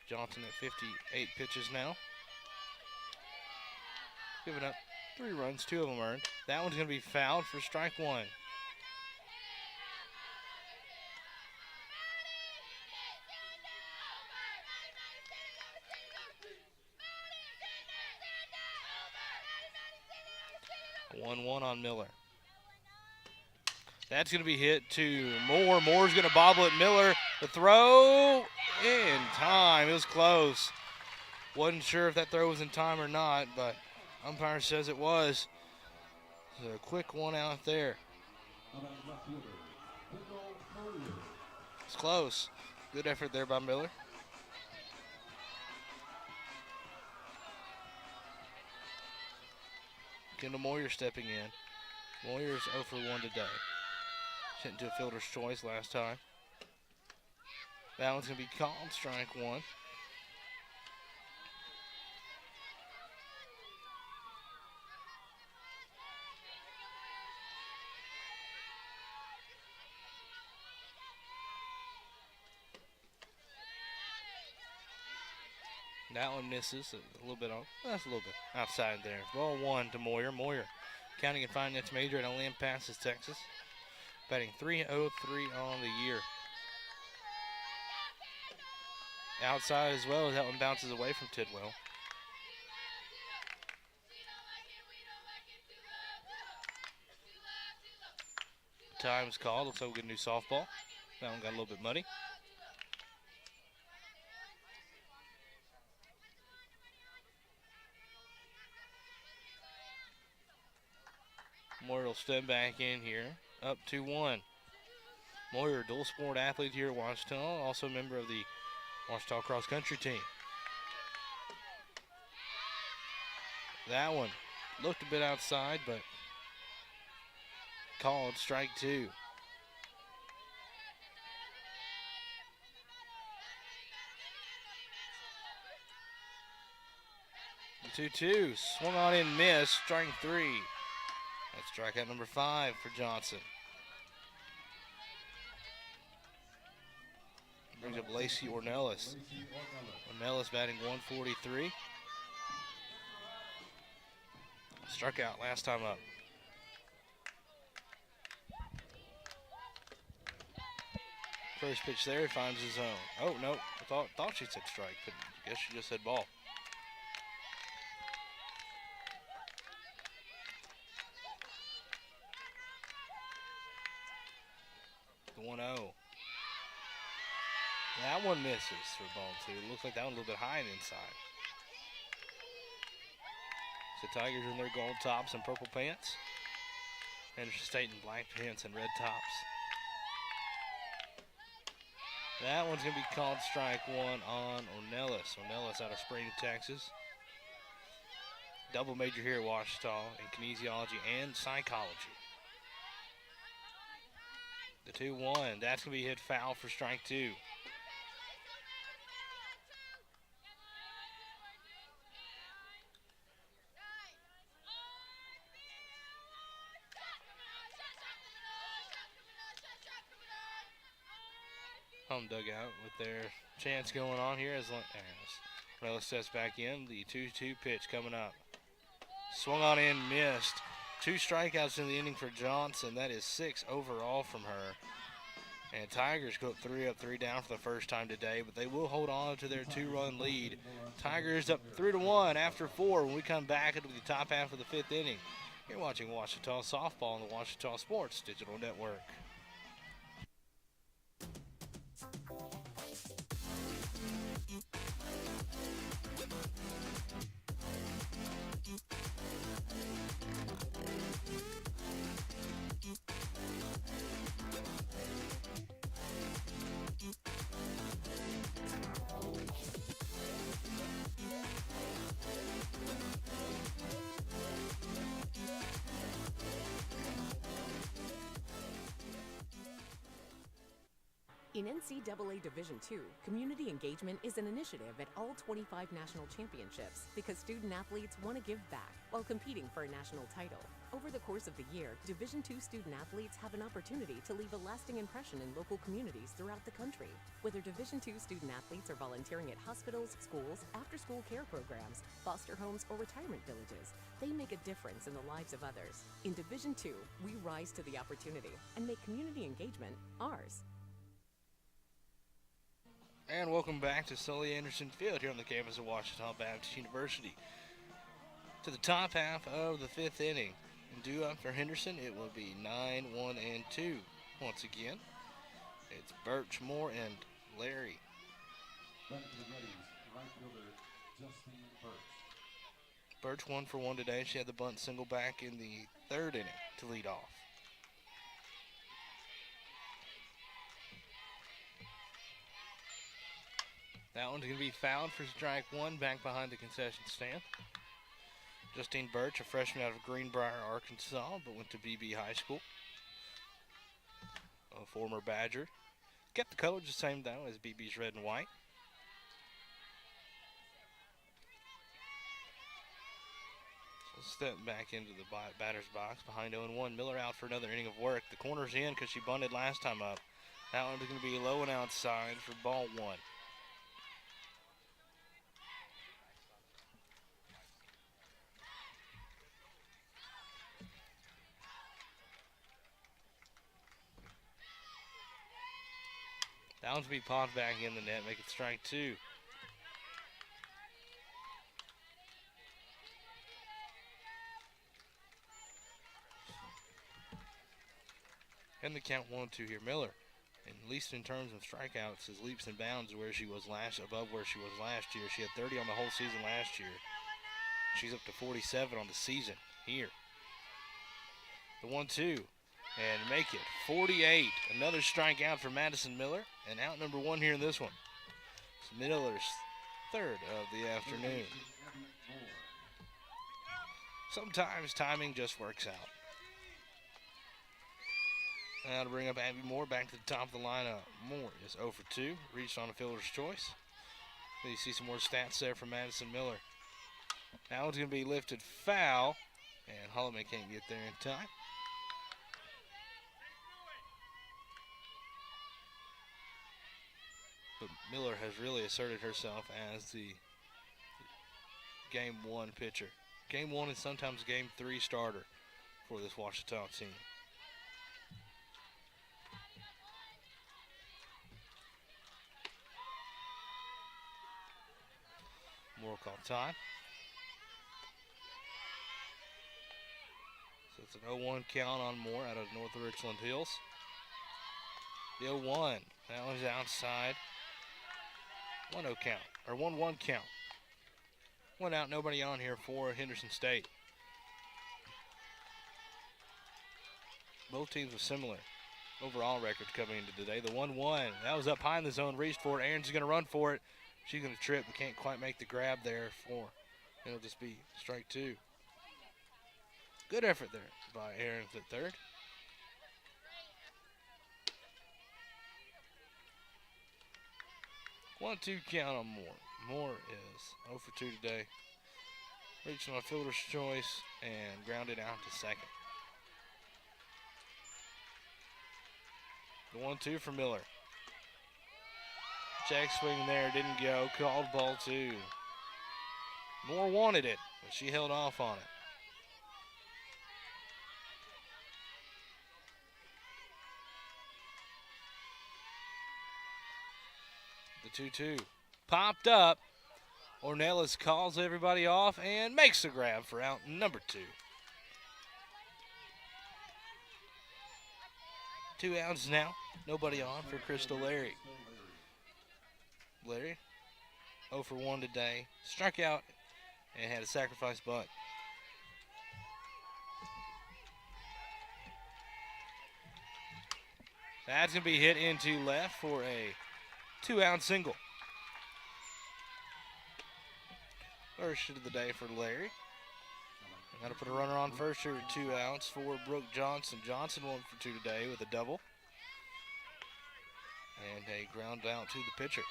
Johnson at 58 pitches now. Giving up 3 runs, 2 of them earned. That one's going to be fouled for strike 1. One on Miller. That's going to be hit to Moore. Moore's going to bobble at Miller. The throw in time. It was close. Wasn't sure if that throw was in time or not, but umpire says it was. So a quick one out there. It's close. Good effort there by Miller. Kendall Moyer stepping in. Moyer's 0 for 1 today. Sent into a fielder's choice last time. That one's going to be called strike 1. That one misses a little bit on. That's a little bit outside there. Ball 1 to Moyer. Moyer counting and finding its major at a land passes Texas. Batting .303 on the year. Outside as well as that one bounces away from Tidwell. Time's called. Looks like we'll get a new softball. That one got a little bit muddy. Moyer will step back in here, up 2-1. Moyer, dual sport athlete here at Ouachita, also a member of the Ouachita cross country team. That one looked a bit outside, but called strike 2. The 2-2, swung on in, missed, strike 3. That's strikeout number 5 for Johnson. Brings up Lacey Ornelas. Ornelas batting .143. Struck out last time up. First pitch there, finds his zone. Oh, no, I thought she said strike, but I guess she just said ball. The 1-0. That one misses for ball 2. Looks like that one a little bit high and inside. So Tigers in their gold tops and purple pants. Henderson State in black pants and red tops. That one's going to be called strike 1 on Ornelas. Ornelas out of Spring, Texas. Double major here at Ouachita in kinesiology and psychology. The 2-1, that's going to be hit foul for strike 2. home dugout with their chants going on here as Relish steps back in. The 2-2 pitch coming up. Swung on in, missed. 2 strikeouts in the inning for Johnson. That is 6 overall from her. And Tigers go up 3 down for the first time today, but they will hold on to their 2-run lead. Tigers up 3-1 after 4 when we come back into the top half of the 5th inning. You're watching Ouachita Softball on the Ouachita Sports Digital Network. In NCAA Division II, community engagement is an initiative at all 25 national championships because student athletes want to give back while competing for a national title. Over the course of the year, Division II student athletes have an opportunity to leave a lasting impression in local communities throughout the country. Whether Division II student athletes are volunteering at hospitals, schools, after-school care programs, foster homes, or retirement villages, they make a difference in the lives of others. In Division II, we rise to the opportunity and make community engagement ours. And welcome back to Sully Anderson Field here on the campus of Ouachita Baptist University. To the top half of the 5th inning. And due up for Henderson, it will be 9-1-2. Once again, it's Birch, Moore, and Larry. Back to the Reddies, right fielder Justine Birch. Birch 1 for 1 today. She had the bunt single back in the 3rd inning to lead off. That one's going to be fouled for strike 1 back behind the concession stand. Justine Birch, a freshman out of Greenbrier, Arkansas, but went to BB High School. A former Badger. Kept the colors the same, though, as BB's red and white. So step back into the batter's box behind 0-1. Miller out for another inning of work. The corner's in because she bunted last time up. That one's going to be low and outside for ball 1. That one's going to be popped back in the net, make it strike 2. And the count 1-2 here. Miller, at least in terms of strikeouts, is leaps and bounds where she was above where she was last year. She had 30 on the whole season last year. She's up to 47 on the season here. The 1-2. And make it 48. Another strikeout for Madison Miller. And out number 1 here in this one. It's Miller's 3rd of the afternoon. Sometimes timing just works out. Now to bring up Abby Moore back to the top of the lineup. Moore is 0 for 2. Reached on a fielder's choice. You see some more stats there from Madison Miller. Now it's going to be lifted foul. And Holloman can't get there in time. But Miller has really asserted herself as the Game 1 pitcher. Game 1 and sometimes Game 3 starter for this Ouachita team. Moore call time. So it's an 0-1 count on Moore out of North Richland Hills. The 0-1, that was outside. 1-0 count, or 1-1 count. 1 out, nobody on here for Henderson State. Both teams with similar overall records coming into today. The 1-1, that was up high in the zone, reached for it. Aaron's going to run for it. She's going to trip, but can't quite make the grab there for. It'll just be strike 2. Good effort there by Aaron at 3rd. One-two count on Moore. Moore is 0 for 2 today. Reaching on a fielder's choice and grounded out to second. The 1-2 for Miller. Check swing there, didn't go. Called ball 2. Moore wanted it, but she held off on it. The 2-2 popped up. Ornelas calls everybody off and makes the grab for out number 2. 2 outs now. Nobody on for Crystal Larry. Larry 0 for 1 today. Struck out and had a sacrifice bunt. That's going to be hit into left for a 2-out single. First hit of the day for Larry. Got to put a runner on first here with 2 outs for Brooke Johnson. Johnson 1 for 2 today with a double. And a ground out to the pitcher.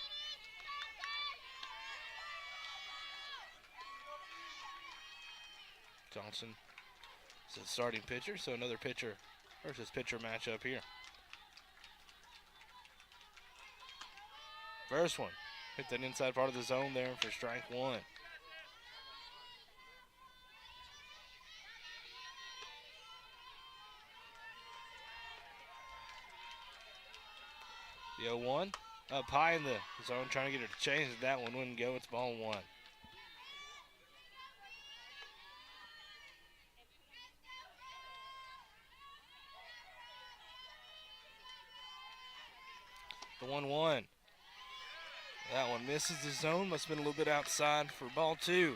Johnson is the starting pitcher, so another pitcher versus pitcher matchup here. First one, hit that inside part of the zone there for strike 1. The 0-1 up high in the zone, trying to get her to change it. That one wouldn't go. It's ball 1. The 1-1. That one misses the zone. Must have been a little bit outside for ball 2.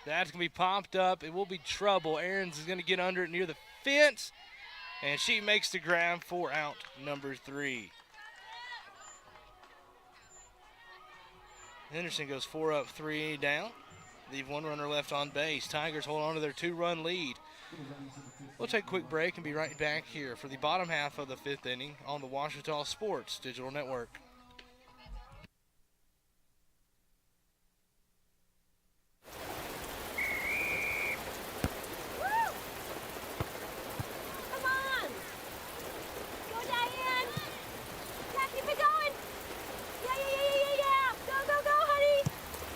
That's going to be popped up. It will be trouble. Aarons is going to get under it near the fence, and she makes the grab for out number 3. Henderson goes 4 up, 3 down. Leave 1 runner left on base. Tigers hold on to their 2-run lead. We'll take a quick break and be right back here for the bottom half of the 5th inning on the Ouachita Sports Digital Network.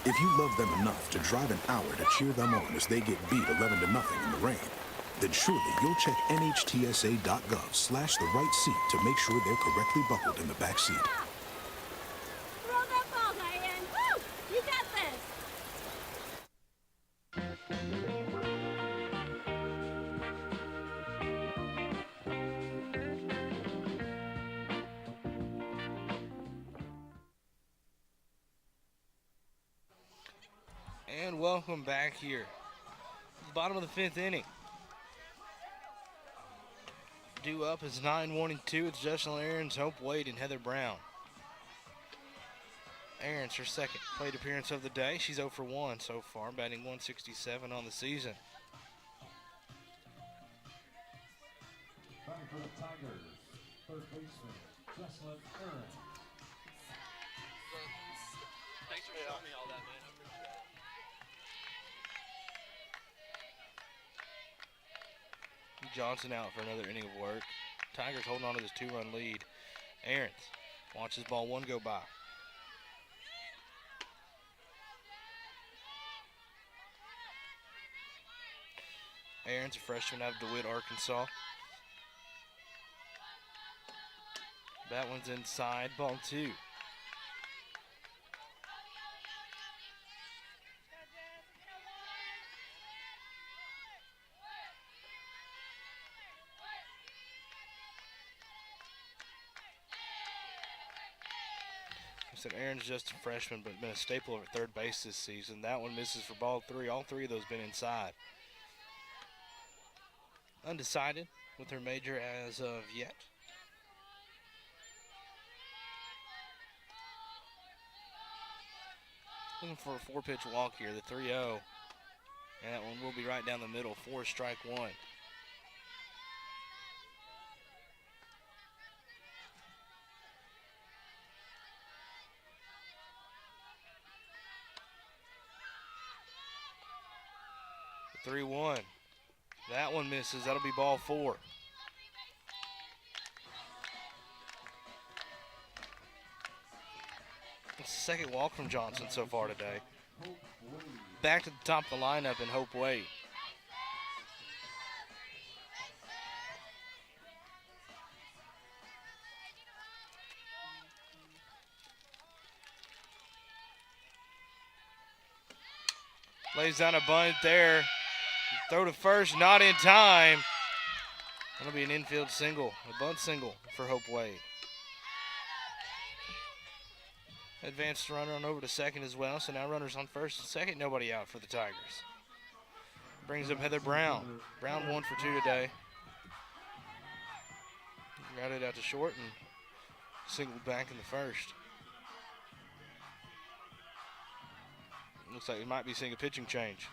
If you love them enough to drive an hour to cheer them on as they get beat 11-0 in the rain, then surely you'll check NHTSA.gov/the right seat to make sure they're correctly buckled in the back seat. Throw that ball, Diane. Woo! You got this. And welcome back here. Bottom of the 5th inning. Due up is 9-1-2. It's Justin Aarons, Hope Wade, and Heather Brown. Aarons, her second plate appearance of the day. She's 0 for 1 so far, batting 167 on the season. Batting for the Tigers, third baseman, Jessalyn Aarons. Thanks for showing me all that, man. Johnson out for another inning of work. Tigers holding on to this 2-run lead. Aarons watches ball 1 go by. Aarons, a freshman out of DeWitt, Arkansas. That one's inside, ball 2. Aaron's just a freshman, but been a staple over third base this season. That one misses for ball 3. All 3 of those been inside. Undecided with her major as of yet. Looking for a 4-pitch walk here, the 3-0. And that one will be right down the middle, 4 strike 1. 3-1. That one misses. That'll be ball 4. It's the second walk from Johnson so far today. Back to the top of the lineup in Hope Wade. Lays down a bunt there. Throw to first, not in time. That'll be an infield single, a bunt single for Hope Wade. Advanced runner on over to second as well, so now runners on first and second, nobody out for the Tigers. Brings up Heather Brown. Brown 1 for 2 today. Grounded out to short and singled back in the first. Looks like we might be seeing a pitching change.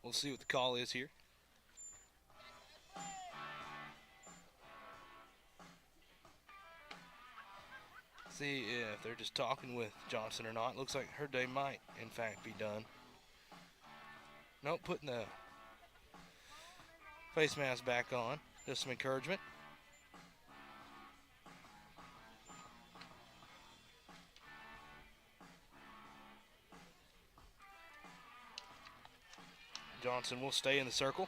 We'll see what the call is here. See if they're just talking with Johnson or not. Looks like her day might, in fact, be done. Nope, putting the face mask back on. Just some encouragement. Johnson will stay in the circle.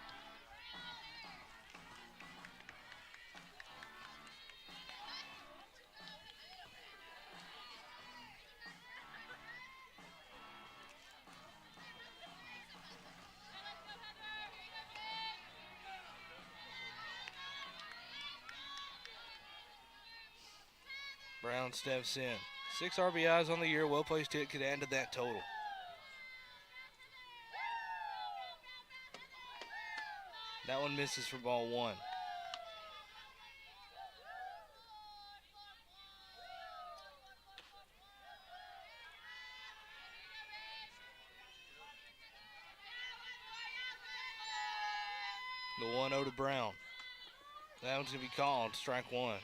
Brown steps in. 6 RBIs on the year. Well-placed hit could add to that total. That one misses for ball 1. The 1-0 to Brown. That one's going to be called. Strike 1.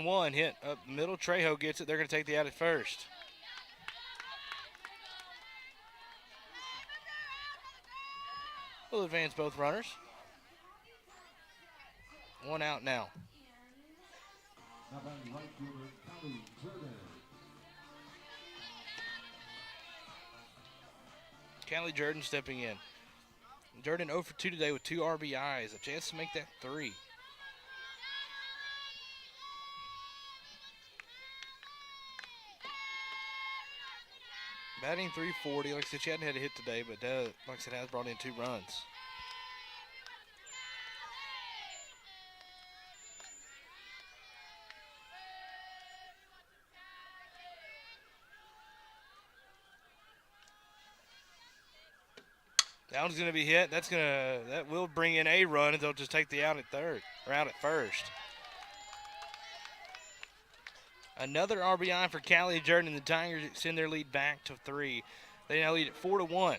One hit up the middle. Trejo gets it. They're going to take the out at first. We'll advance both runners. 1 out now. Callie Jordan stepping in. Jordan 0 for 2 today with 2 RBIs. A chance to make that 3. Batting .340. Like I said, she hadn't had a hit today, but like I said, has brought in 2 runs. That one's going to be hit. That will bring in a run, and they'll just take the out at third, or out at first. Another RBI for Callie Jordan, and the Tigers extend their lead back to 3. They now lead at 4-1.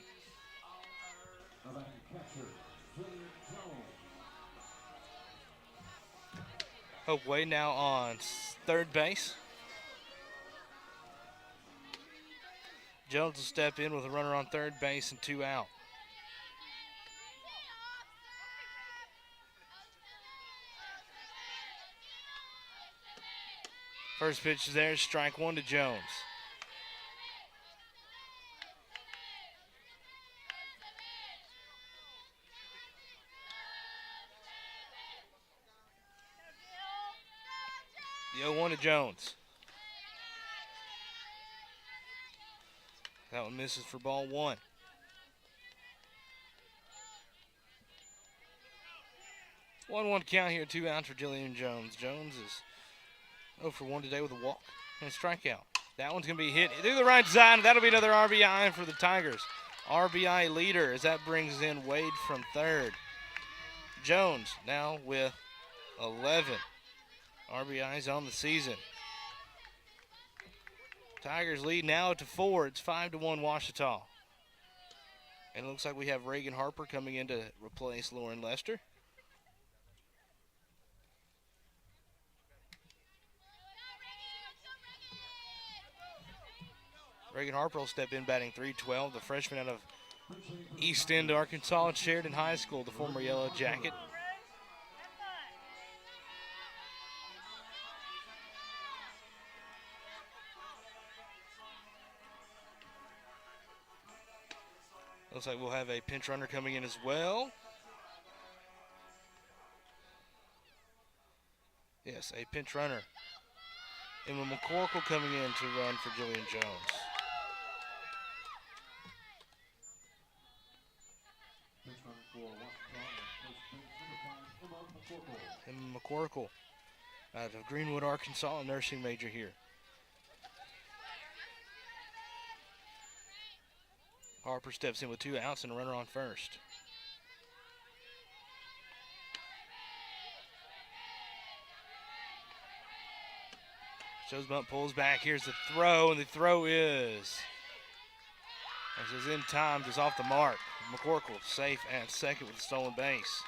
Hope Wade now on third base. Jones will step in with a runner on third base and 2 out. First pitch is there, strike 1 to Jones. The 0-1 to Jones. That one misses for ball 1. One count here, 2 outs for Jillian Jones. Jones is 0 for 1 today with a walk and a strikeout. That one's going to be hit through the right side. That'll be another RBI for the Tigers. RBI leader as that brings in Wade from third. Jones now with 11 RBIs on the season. Tigers lead now to 4. It's 5-1 Ouachita. And it looks like we have Reagan Harper coming in to replace Lauren Lester. Reagan Harper will step in batting .312, the freshman out of East End, Arkansas, at Sheridan High School, the former Yellow Jacket. Looks like we'll have a pinch runner coming in as well. Yes, a pinch runner. Emma McCorkle coming in to run for Jillian Jones. Emma McCorkle out of Greenwood, Arkansas, a nursing major here. Harper steps in with 2 outs and a runner on first. Shows bunt, pulls back. Here's the throw, and the throw is in time, just off the mark. McCorkle safe at second with a stolen base.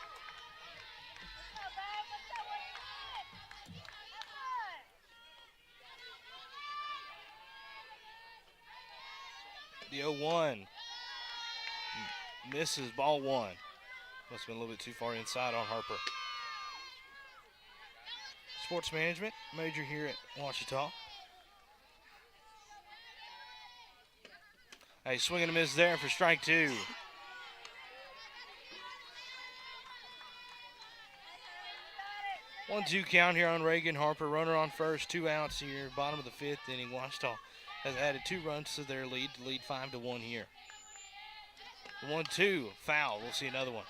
The 0-1 misses, ball 1. Must have been a little bit too far inside on Harper. Sports management major here at Ouachita. A swing and a miss there for strike 2. One-two count here on Reagan Harper. Runner on first, 2 outs here. Bottom of the 5th inning. Ouachita has added 2 runs to their lead to lead 5-1 here. The 1-2 foul. We'll see another one.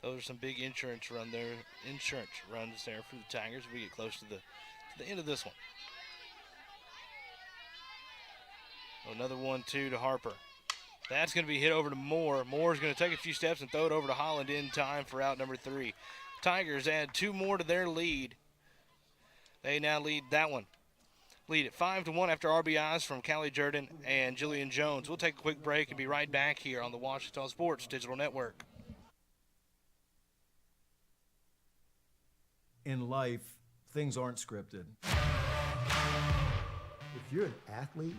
Those are some big insurance runs there for the Tigers. We get close to the end of this one. Another 1-2 to Harper. That's going to be hit over to Moore. Moore's going to take a few steps and throw it over to Holland in time for out number 3. Tigers add 2 more to their lead. They now lead that one. Lead at 5-1 after RBIs from Callie Jordan and Jillian Jones. We'll take a quick break and be right back here on the Ouachita Sports Digital Network. In life, things aren't scripted. If you're an athlete,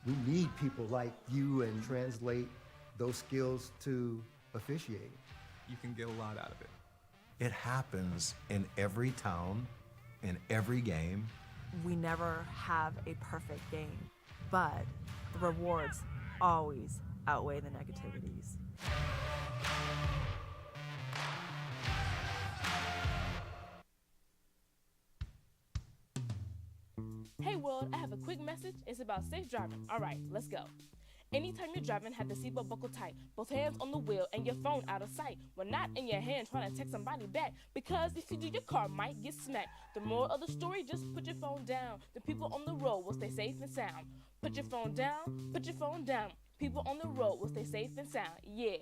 we need people like you and translate those skills to officiating. You can get a lot out of it. It happens in every town, in every game. We never have a perfect game, but the rewards always outweigh the negativities. Hey world, I have a quick message. It's about safe driving. All right, let's go. Anytime you're driving, have the seatbelt buckled tight. Both hands on the wheel and your phone out of sight. When not in your hand trying to text somebody back. Because if you do, your car might get smacked. The moral of the story, just put your phone down. The people on the road will stay safe and sound. Put your phone down, put your phone down. People on the road will stay safe and sound. Yeah.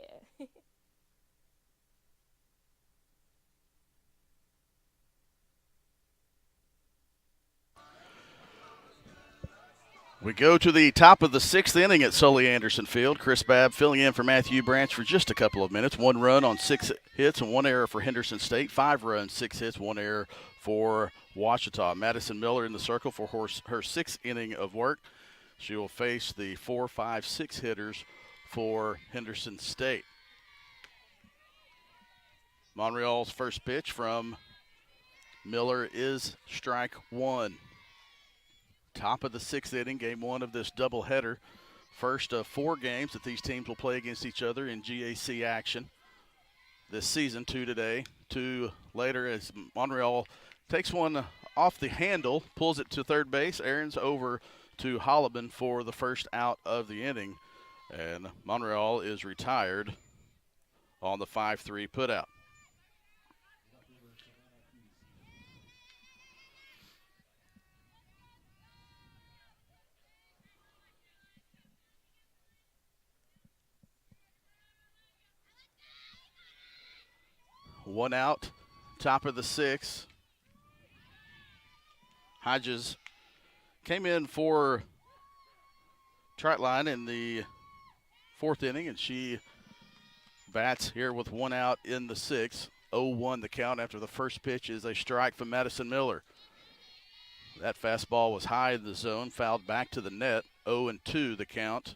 We go to the top of the 6th inning at Sully Anderson Field. Chris Babb filling in for Matthew Branch for just a couple of minutes. 1 run on 6 hits and 1 error for Henderson State. 5 runs, 6 hits, 1 error for Ouachita. Madison Miller in the circle for her 6th inning of work. She will face the 4, 5, 6 hitters for Henderson State. Montreal's first pitch from Miller is strike 1. Top of the 6th inning, game 1 of this doubleheader. First of 4 games that these teams will play against each other in GAC action this season. 2 today, 2 later as Montreal takes one off the handle, pulls it to third base, errands over to Holloman for the first out of the inning. And Montreal is retired on the 5-3 putout. One out top of the 6th. Hodges came in for Trotline in the 4th inning, and she bats here with 1 out in the 6th. 0-1 the count after the first pitch is a strike from Madison Miller. That fastball was high in the zone, fouled back to the net. 0-2 the count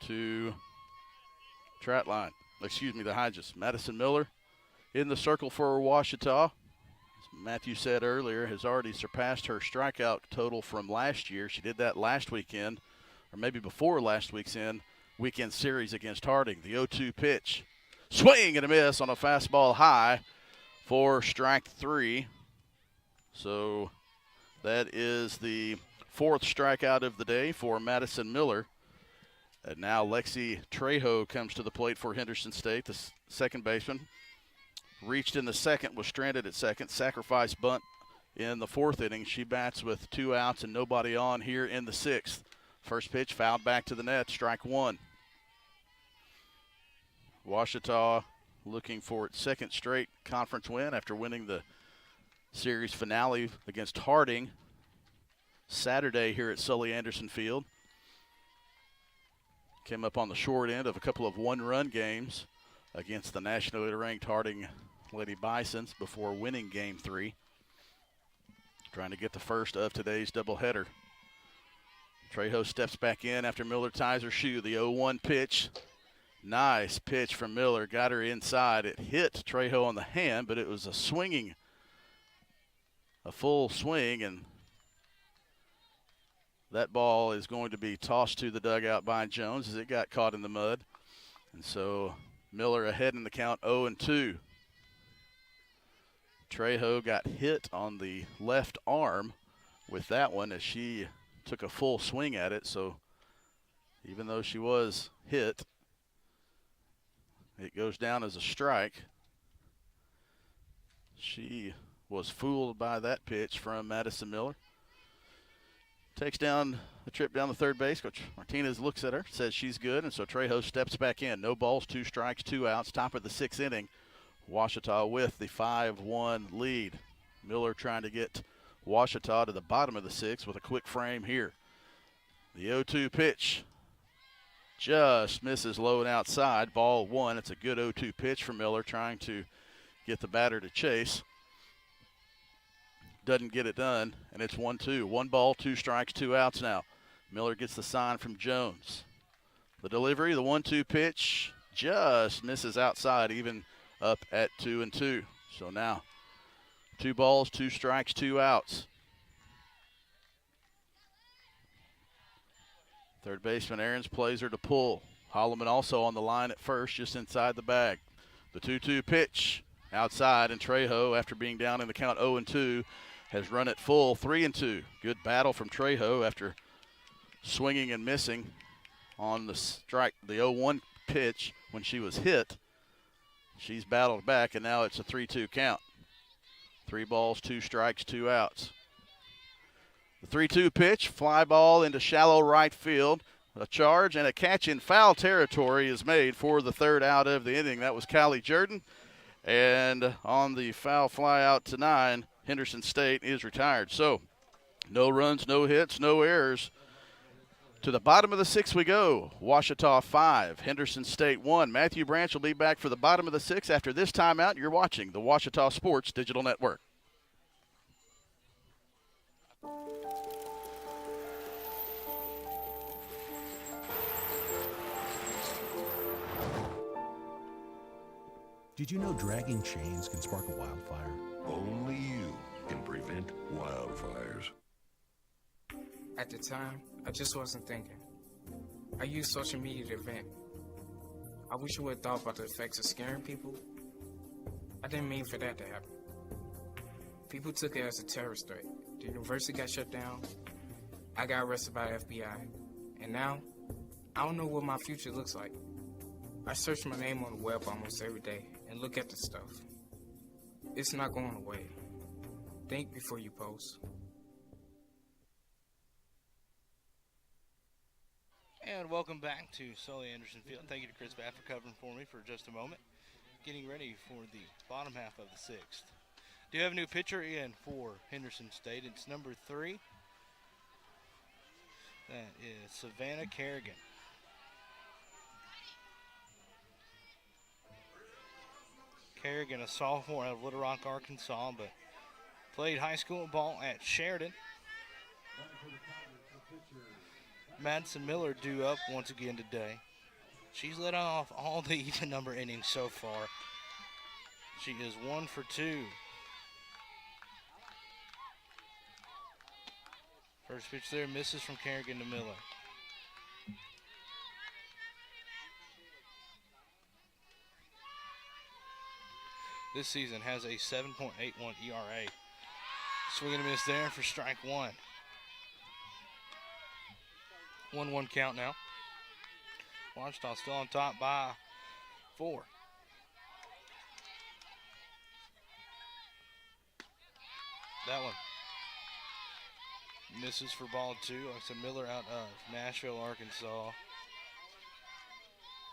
to Trotline. Excuse me, the Hodges. Madison Miller in the circle for Ouachita. As Matthew said earlier, has already surpassed her strikeout total from last year. She did that last weekend, or maybe before last weekend series against Harding. The 0-2 pitch. Swing and a miss on a fastball high for strike 3. So that is the 4th strikeout of the day for Madison Miller. And now Lexi Trejo comes to the plate for Henderson State, the second baseman. Reached in the 2nd, was stranded at 2nd. Sacrifice bunt in the 4th inning. She bats with 2 outs and nobody on here in the 6th. First pitch fouled back to the net, strike 1. Ouachita looking for its 2nd straight conference win after winning the series finale against Harding Saturday here at Sully Anderson Field. Came up on the short end of a couple of 1-run games against the nationally ranked Harding Lady Bisons before winning Game 3. Trying to get the first of today's doubleheader. Trejo steps back in after Miller ties her shoe. The 0-1 pitch. Nice pitch from Miller. Got her inside. It hit Trejo on the hand, but it was a full swing, and that ball is going to be tossed to the dugout by Jones as it got caught in the mud. And so Miller ahead in the count, 0-2. Trejo got hit on the left arm with that one as she took a full swing at it. So even though she was hit, it goes down as a strike. She was fooled by that pitch from Madison Miller. Takes down a trip down the third base. Coach Martinez looks at her, says she's good, and so Trejo steps back in. No balls, 2 strikes, 2 outs. Top of the 6th inning. Ouachita with the 5-1 lead. Miller trying to get Ouachita to the bottom of the 6th with a quick frame here. The 0-2 pitch just misses low and outside. Ball 1. It's a good 0-2 pitch for Miller, trying to get the batter to chase. Doesn't get it done, and it's 1-2. 1 ball, 2 strikes, 2 outs now. Miller gets the sign from Jones. The delivery, the 1-2 pitch, just misses outside, even up at 2-2. So now 2 balls, 2 strikes, 2 outs. Third baseman Aarons plays her to pull. Holloman also on the line at first, just inside the bag. The 2-2 pitch outside, and Trejo, after being down in the count 0-2, has run it full, 3-2. Good battle from Trejo after swinging and missing on the strike, the 0-1 pitch when she was hit. She's battled back, and now it's a 3-2 count. 3 balls, 2 strikes, 2 outs. The 3-2 pitch, fly ball into shallow right field. A charge and a catch in foul territory is made for the 3rd out of the inning. That was Callie Jordan. And on the foul fly out to 9, Henderson State is retired. So no runs, no hits, no errors. To the bottom of the 6th we go. Ouachita 5, Henderson State 1. Matthew Branch will be back for the bottom of the 6th after this timeout. You're watching the Ouachita Sports Digital Network. Did you know dragging chains can spark a wildfire? Only you can prevent wildfires. At the time, I just wasn't thinking. I used social media to vent. I wish I would have thought about the effects of scaring people. I didn't mean for that to happen. People took it as a terrorist threat. The university got shut down. I got arrested by the FBI. And now, I don't know what my future looks like. I search my name on the web almost every day and look at the stuff. It's not going away. Think before you post. And welcome back to Sully Anderson Field. Thank you to Chris Baff for covering for me for just a moment. Getting ready for the bottom half of the 6th. Do have a new pitcher in for Henderson State. It's number 3. That is Savannah Kerrigan. Kerrigan, a sophomore out of Little Rock, Arkansas, but played high school ball at Sheridan. Madison Miller due up once again today. She's led off all the even number innings so far. She is 1 for 2. First pitch there, misses from Kerrigan to Miller. This season has a 7.81 ERA. Swing and a miss there for strike 1. 1-1 count now. Washita still on top by 4. That one misses for ball 2. Like I said, Miller out of Nashville, Arkansas.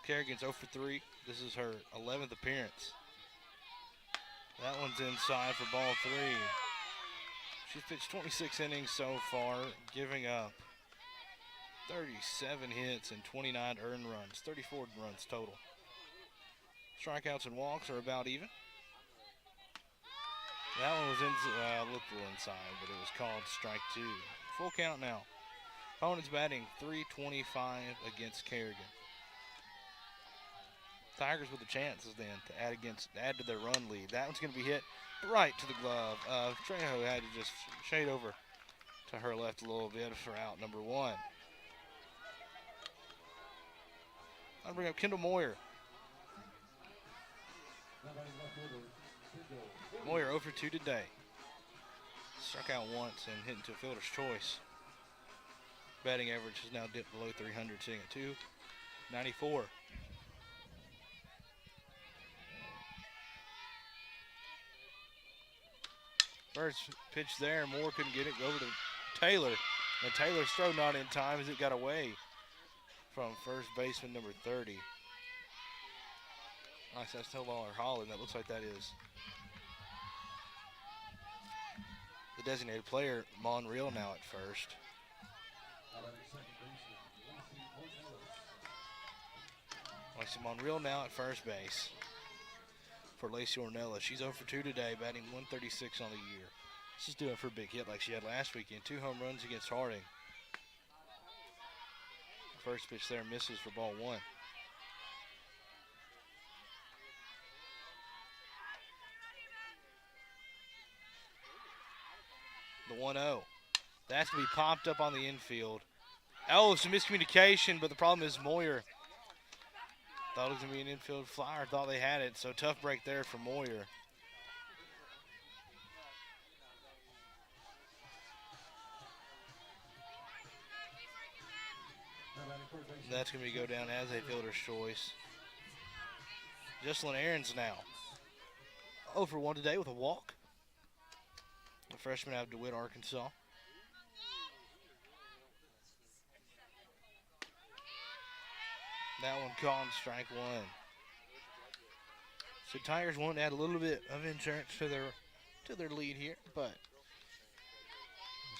Kerrigan's 0 for 3. This is her 11th appearance. That one's inside for ball 3. She's pitched 26 innings so far, giving up 37 hits and 29 earned runs, 34 runs total. Strikeouts and walks are about even. That one was looked a little inside, but it was called strike 2. Full count now. Opponent's batting .325 against Kerrigan. Tigers with the chances then to add to their run lead. That one's going to be hit right to the glove of Trejo. Had to just shade over to her left a little bit for out number 1. I'll bring up Kendall Moyer. Moyer 0 for 2 today. Struck out once and hit into a fielder's choice. Batting average has now dipped below 300, sitting at .294. First pitch there, Moore couldn't get it. Go over to Taylor. And Taylor's throw not in time as it got away from first baseman number 30. Nice, that's Taylor Holland. That looks like that is the designated player, Monreal, now at first. Lacey Monreal now at first base for Lacey Ornella. She's 0 for 2 today, batting .136 on the year. She's doing for a big hit like she had last weekend. 2 home runs against Harding. First pitch there misses for ball 1. The 1-0. That's going to be popped up on the infield. Oh, it's a miscommunication, but the problem is Moyer thought it was going to be an infield flyer, thought they had it, so tough break there for Moyer. That's going to go down as a fielder's choice. Jessalyn Aarons now 0 for 1 today with a walk. The freshman out of DeWitt, Arkansas. That one called strike 1. So Tigers want to add a little bit of insurance to their lead here, but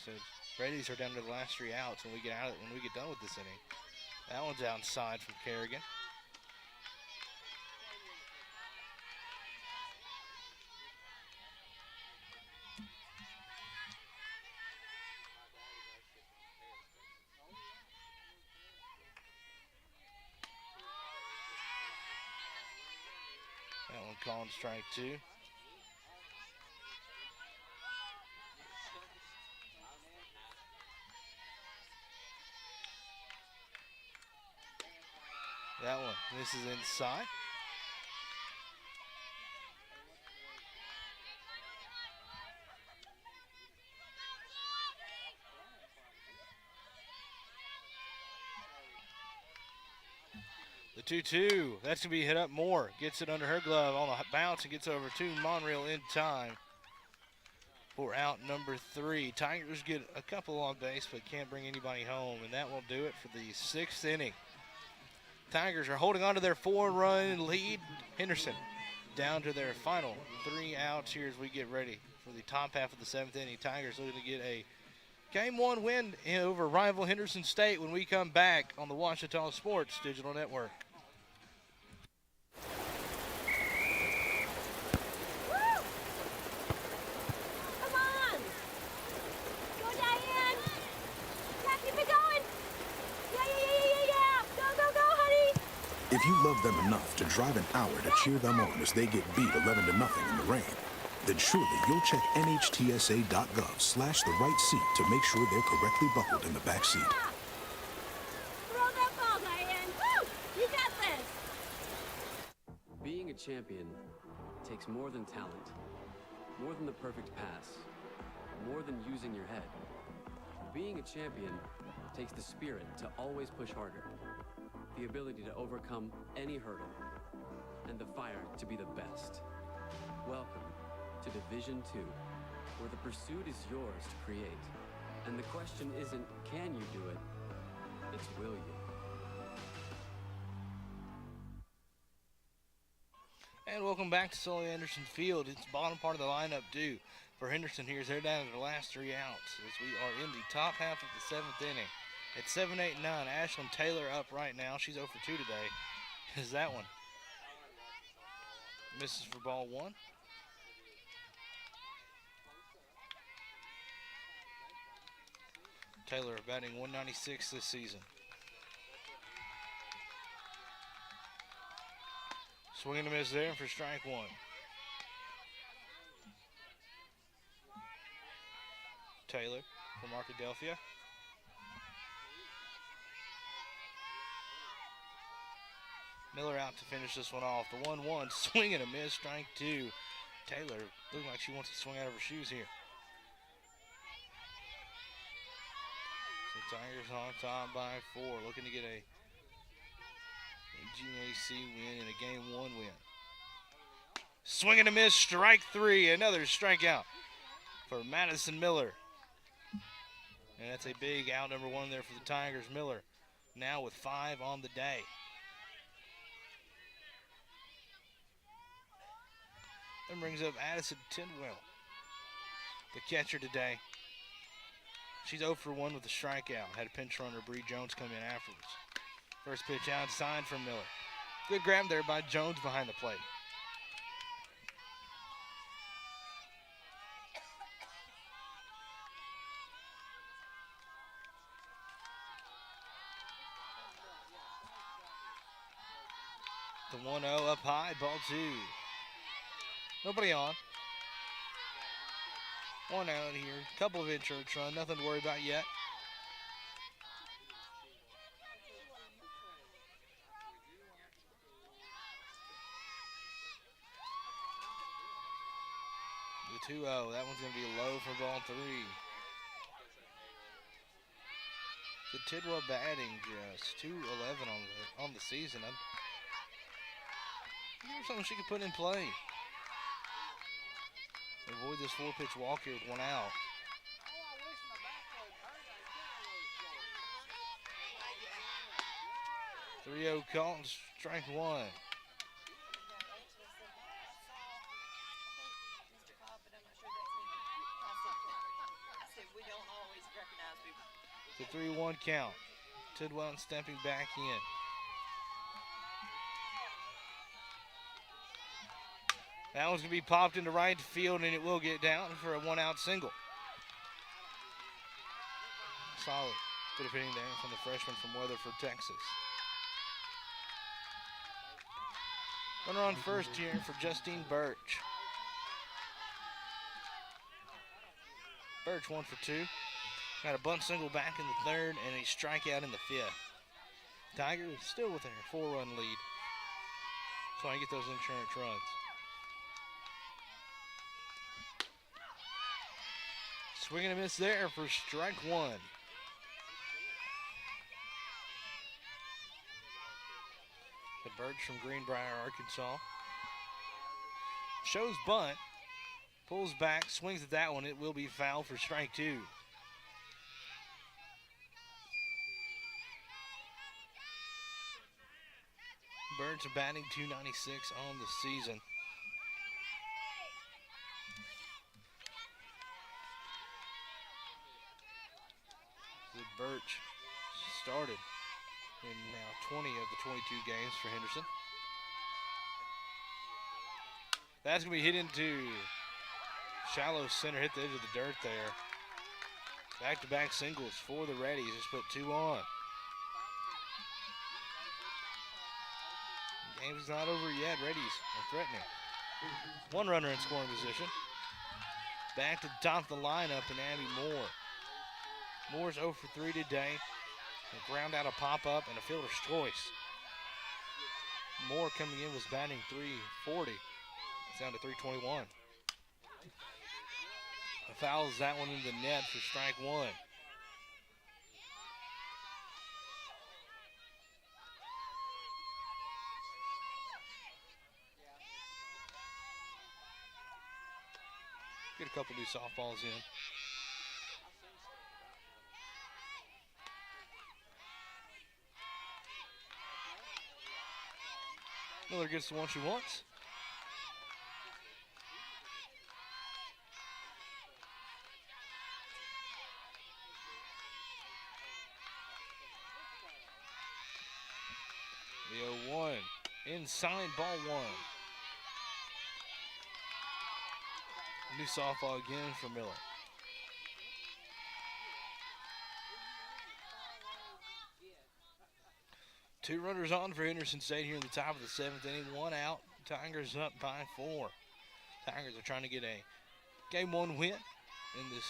so Reddies are down to the last 3 outs when we get done with this inning. That one's outside from Kerrigan. That one calling strike 2. That one, this is inside. The 2-2, that's going to be hit up more. Gets it under her glove on the bounce and gets over to Monreal in time for out number 3. Tigers get a couple on base but can't bring anybody home, and that will do it for the 6th inning. Tigers are holding on to their 4-run lead. Henderson down to their final 3 outs here as we get ready for the top half of the 7th inning. Tigers looking to get a Game 1 win over rival Henderson State when we come back on the Ouachita Sports Digital Network. Come on! Go, Diane! Yeah, keep it going! Yeah! Go, honey! If you love them enough to drive an hour to cheer them on as they get beat 11-0 in the rain, then surely you'll check nhtsa.gov/the-right seat to make sure they're correctly buckled in the back seat. Throw that ball, Diane! Woo! You got this! Being a champion takes more than talent, more than the perfect pass, more than using your head. Being a champion takes the spirit to always push harder, the ability to overcome any hurdle, and the fire to be the best. Welcome to Division 2, where the pursuit is yours to create. And the question isn't, can you do it? It's, will you? And welcome back to Sully Anderson Field. It's the bottom part of the lineup due for Henderson here as they're down to the last 3 outs as we are in the top half of the 7th inning. At 7, 8, 9, Ashlyn Taylor up right now. She's 0 for 2 today. Is that one? Misses for ball 1. Taylor batting 196 this season. Swing and a miss there for strike 1. Taylor from Arkadelphia. Miller out to finish this one off. The 1-1, swing and a miss, strike 2. Taylor looking like she wants to swing out of her shoes here. So Tigers on top by 4, looking to get a GAC win and a Game 1 win. Swing and a miss, strike 3, another strikeout for Madison Miller. And that's a big out number 1 there for the Tigers. Miller now with 5 on the day. Then brings up Addison Tidwell, the catcher today. She's 0 for 1 with a strikeout. Had a pinch runner, Bree Jones, come in afterwards. First pitch outside from Miller. Good grab there by Jones behind the plate. The 1-0 up high, ball 2. Nobody on. 1 out here. Couple of insurance run. Nothing to worry about yet. The 2-0. That one's going to be low for ball 3. The Tidwell batting just .211 on the season. Give her something she could put in play. Avoid this 4-pitch walk here with 1 out. The 3-0 call and strike 1. The 3-1 count. Tidwell stepping back in. That one's going to be popped into right field, and it will get down for a 1-out single. Solid bit of hitting there from the freshman from Weatherford, Texas. Runner on first here for Justine Birch. Birch 1 for 2. Got a bunt single back in the 3rd and a strikeout in the 5th. Tigers still with their 4-run lead. So I get those insurance runs. Swing and a miss there for strike 1. The Birch from Greenbrier, Arkansas. Shows bunt. Pulls back, swings at that one. It will be foul for strike 2. Birch batting .296 on the season. Birch started in now 20 of the 22 games for Henderson. That's going to be hit into shallow center, hit the edge of the dirt there. Back-to-back singles for the Reddies. Just put 2 on. Game's not over yet. Reddies are threatening. 1 runner in scoring position. Back to the top of the lineup and Abby Moore. Moore's 0 for 3 today. A ground out, a pop-up, and a fielder's choice. Moore coming in was batting .340. It's down to .321. Fouls that one into the net for strike 1. Get a couple new softballs in. Miller gets the one she wants. The 0-1. Inside, ball 1. New softball again for Miller. Two runners on for Henderson State here in the top of the 7th inning. 1 out. Tigers up by 4. Tigers are trying to get a game 1 win in this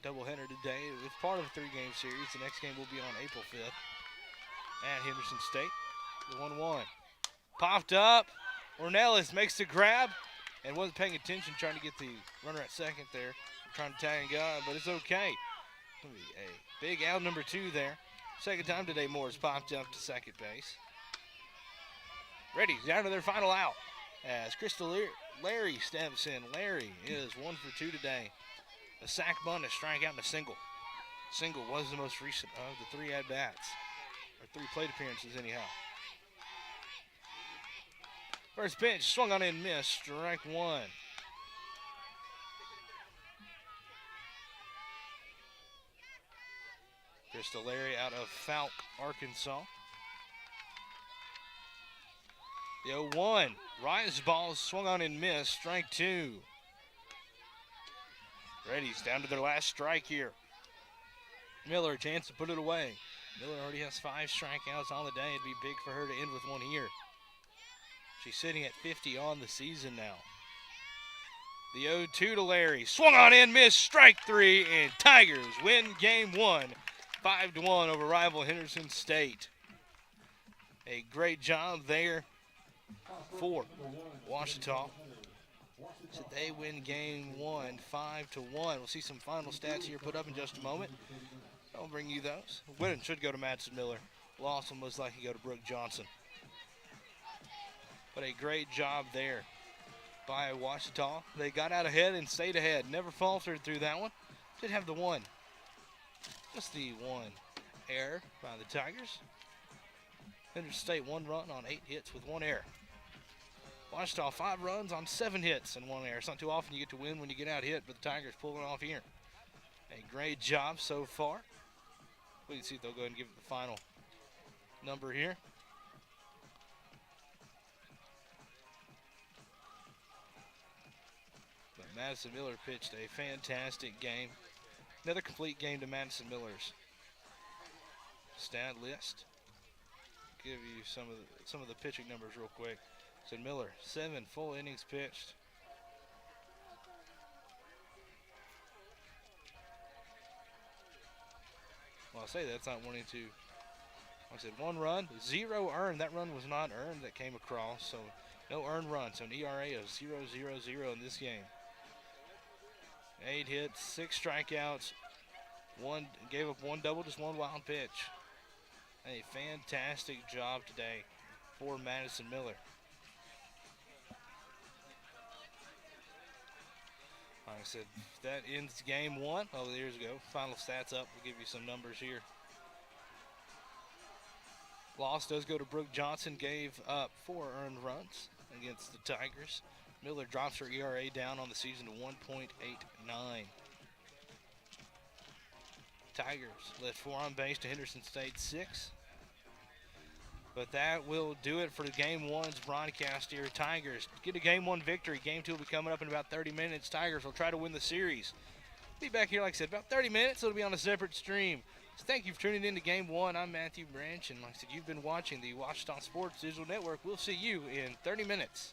doubleheader today. It's part of a 3-game series. The next game will be on April 5th at Henderson State. The 1-1. Popped up. Ornelas makes the grab and wasn't paying attention, trying to get the runner at second there. Trying to tag and go, but it's okay. It's going to be a big out number 2 there. Second time today Moore's popped up to second base. Reddies down to their final out as Crystal Larry steps in. Larry is 1 for 2 today. A sac bunt, a strikeout, and a single. Single was the most recent of the 3 at-bats, or 3 plate appearances anyhow. First pitch, swung on and missed, strike 1. Crystal Larry out of Falk, Arkansas. The 0-1, rise ball, swung on and missed, strike 2. Reddies down to their last strike here. Miller, a chance to put it away. Miller already has 5 strikeouts on the day. It'd be big for her to end with 1 here. She's sitting at 50 on the season now. The 0-2 to Larry. Swung on in, missed, strike 3, and Tigers win game 1, 5-1 over rival Henderson State. A great job there for Ouachita. So they win game 1, 5-1. We'll see some final stats here put up in just a moment. I'll bring you those. Win should go to Madison Miller. Loss will most likely go to Brooke Johnson. But a great job there by Ouachita. They got out ahead and stayed ahead. Never faltered through that one. Did have the 1. Just the 1 error by the Tigers. Henderson State 1 run on 8 hits with 1 error. Ouachita 5 runs on 7 hits and 1 error. It's not too often you get to win when you get out hit, but the Tigers pulling off here. A great job so far. We can see if they'll go ahead and give it the final number here. But Madison Miller pitched a fantastic game. Another complete game to Madison Miller's stat list. Give you some of the pitching numbers real quick. So Miller, 7 full innings pitched. Well, I'll say that's not wanting to. I said 1 run, 0 earned. That run was not earned that came across, so no earned run. So an ERA of 0.00 in this game. 8 hits, 6 strikeouts, gave up 1 double, just 1 wild pitch. A fantastic job today for Madison Miller. Like I said, that ends game 1. Oh, there you go. Final stats up. We'll give you some numbers here. Loss does go to Brooke Johnson. Gave up 4 earned runs against the Tigers. Miller drops her ERA down on the season to 1.89. Tigers led 4 on base to Henderson State 6. But that will do it for Game 1's broadcast here. Tigers get a Game 1 victory. Game 2 will be coming up in about 30 minutes. Tigers will try to win the series. Be back here, like I said, about 30 minutes. It'll be on a separate stream. So thank you for tuning in to Game 1. I'm Matthew Branch, and like I said, you've been watching the Washington Sports Digital Network. We'll see you in 30 minutes.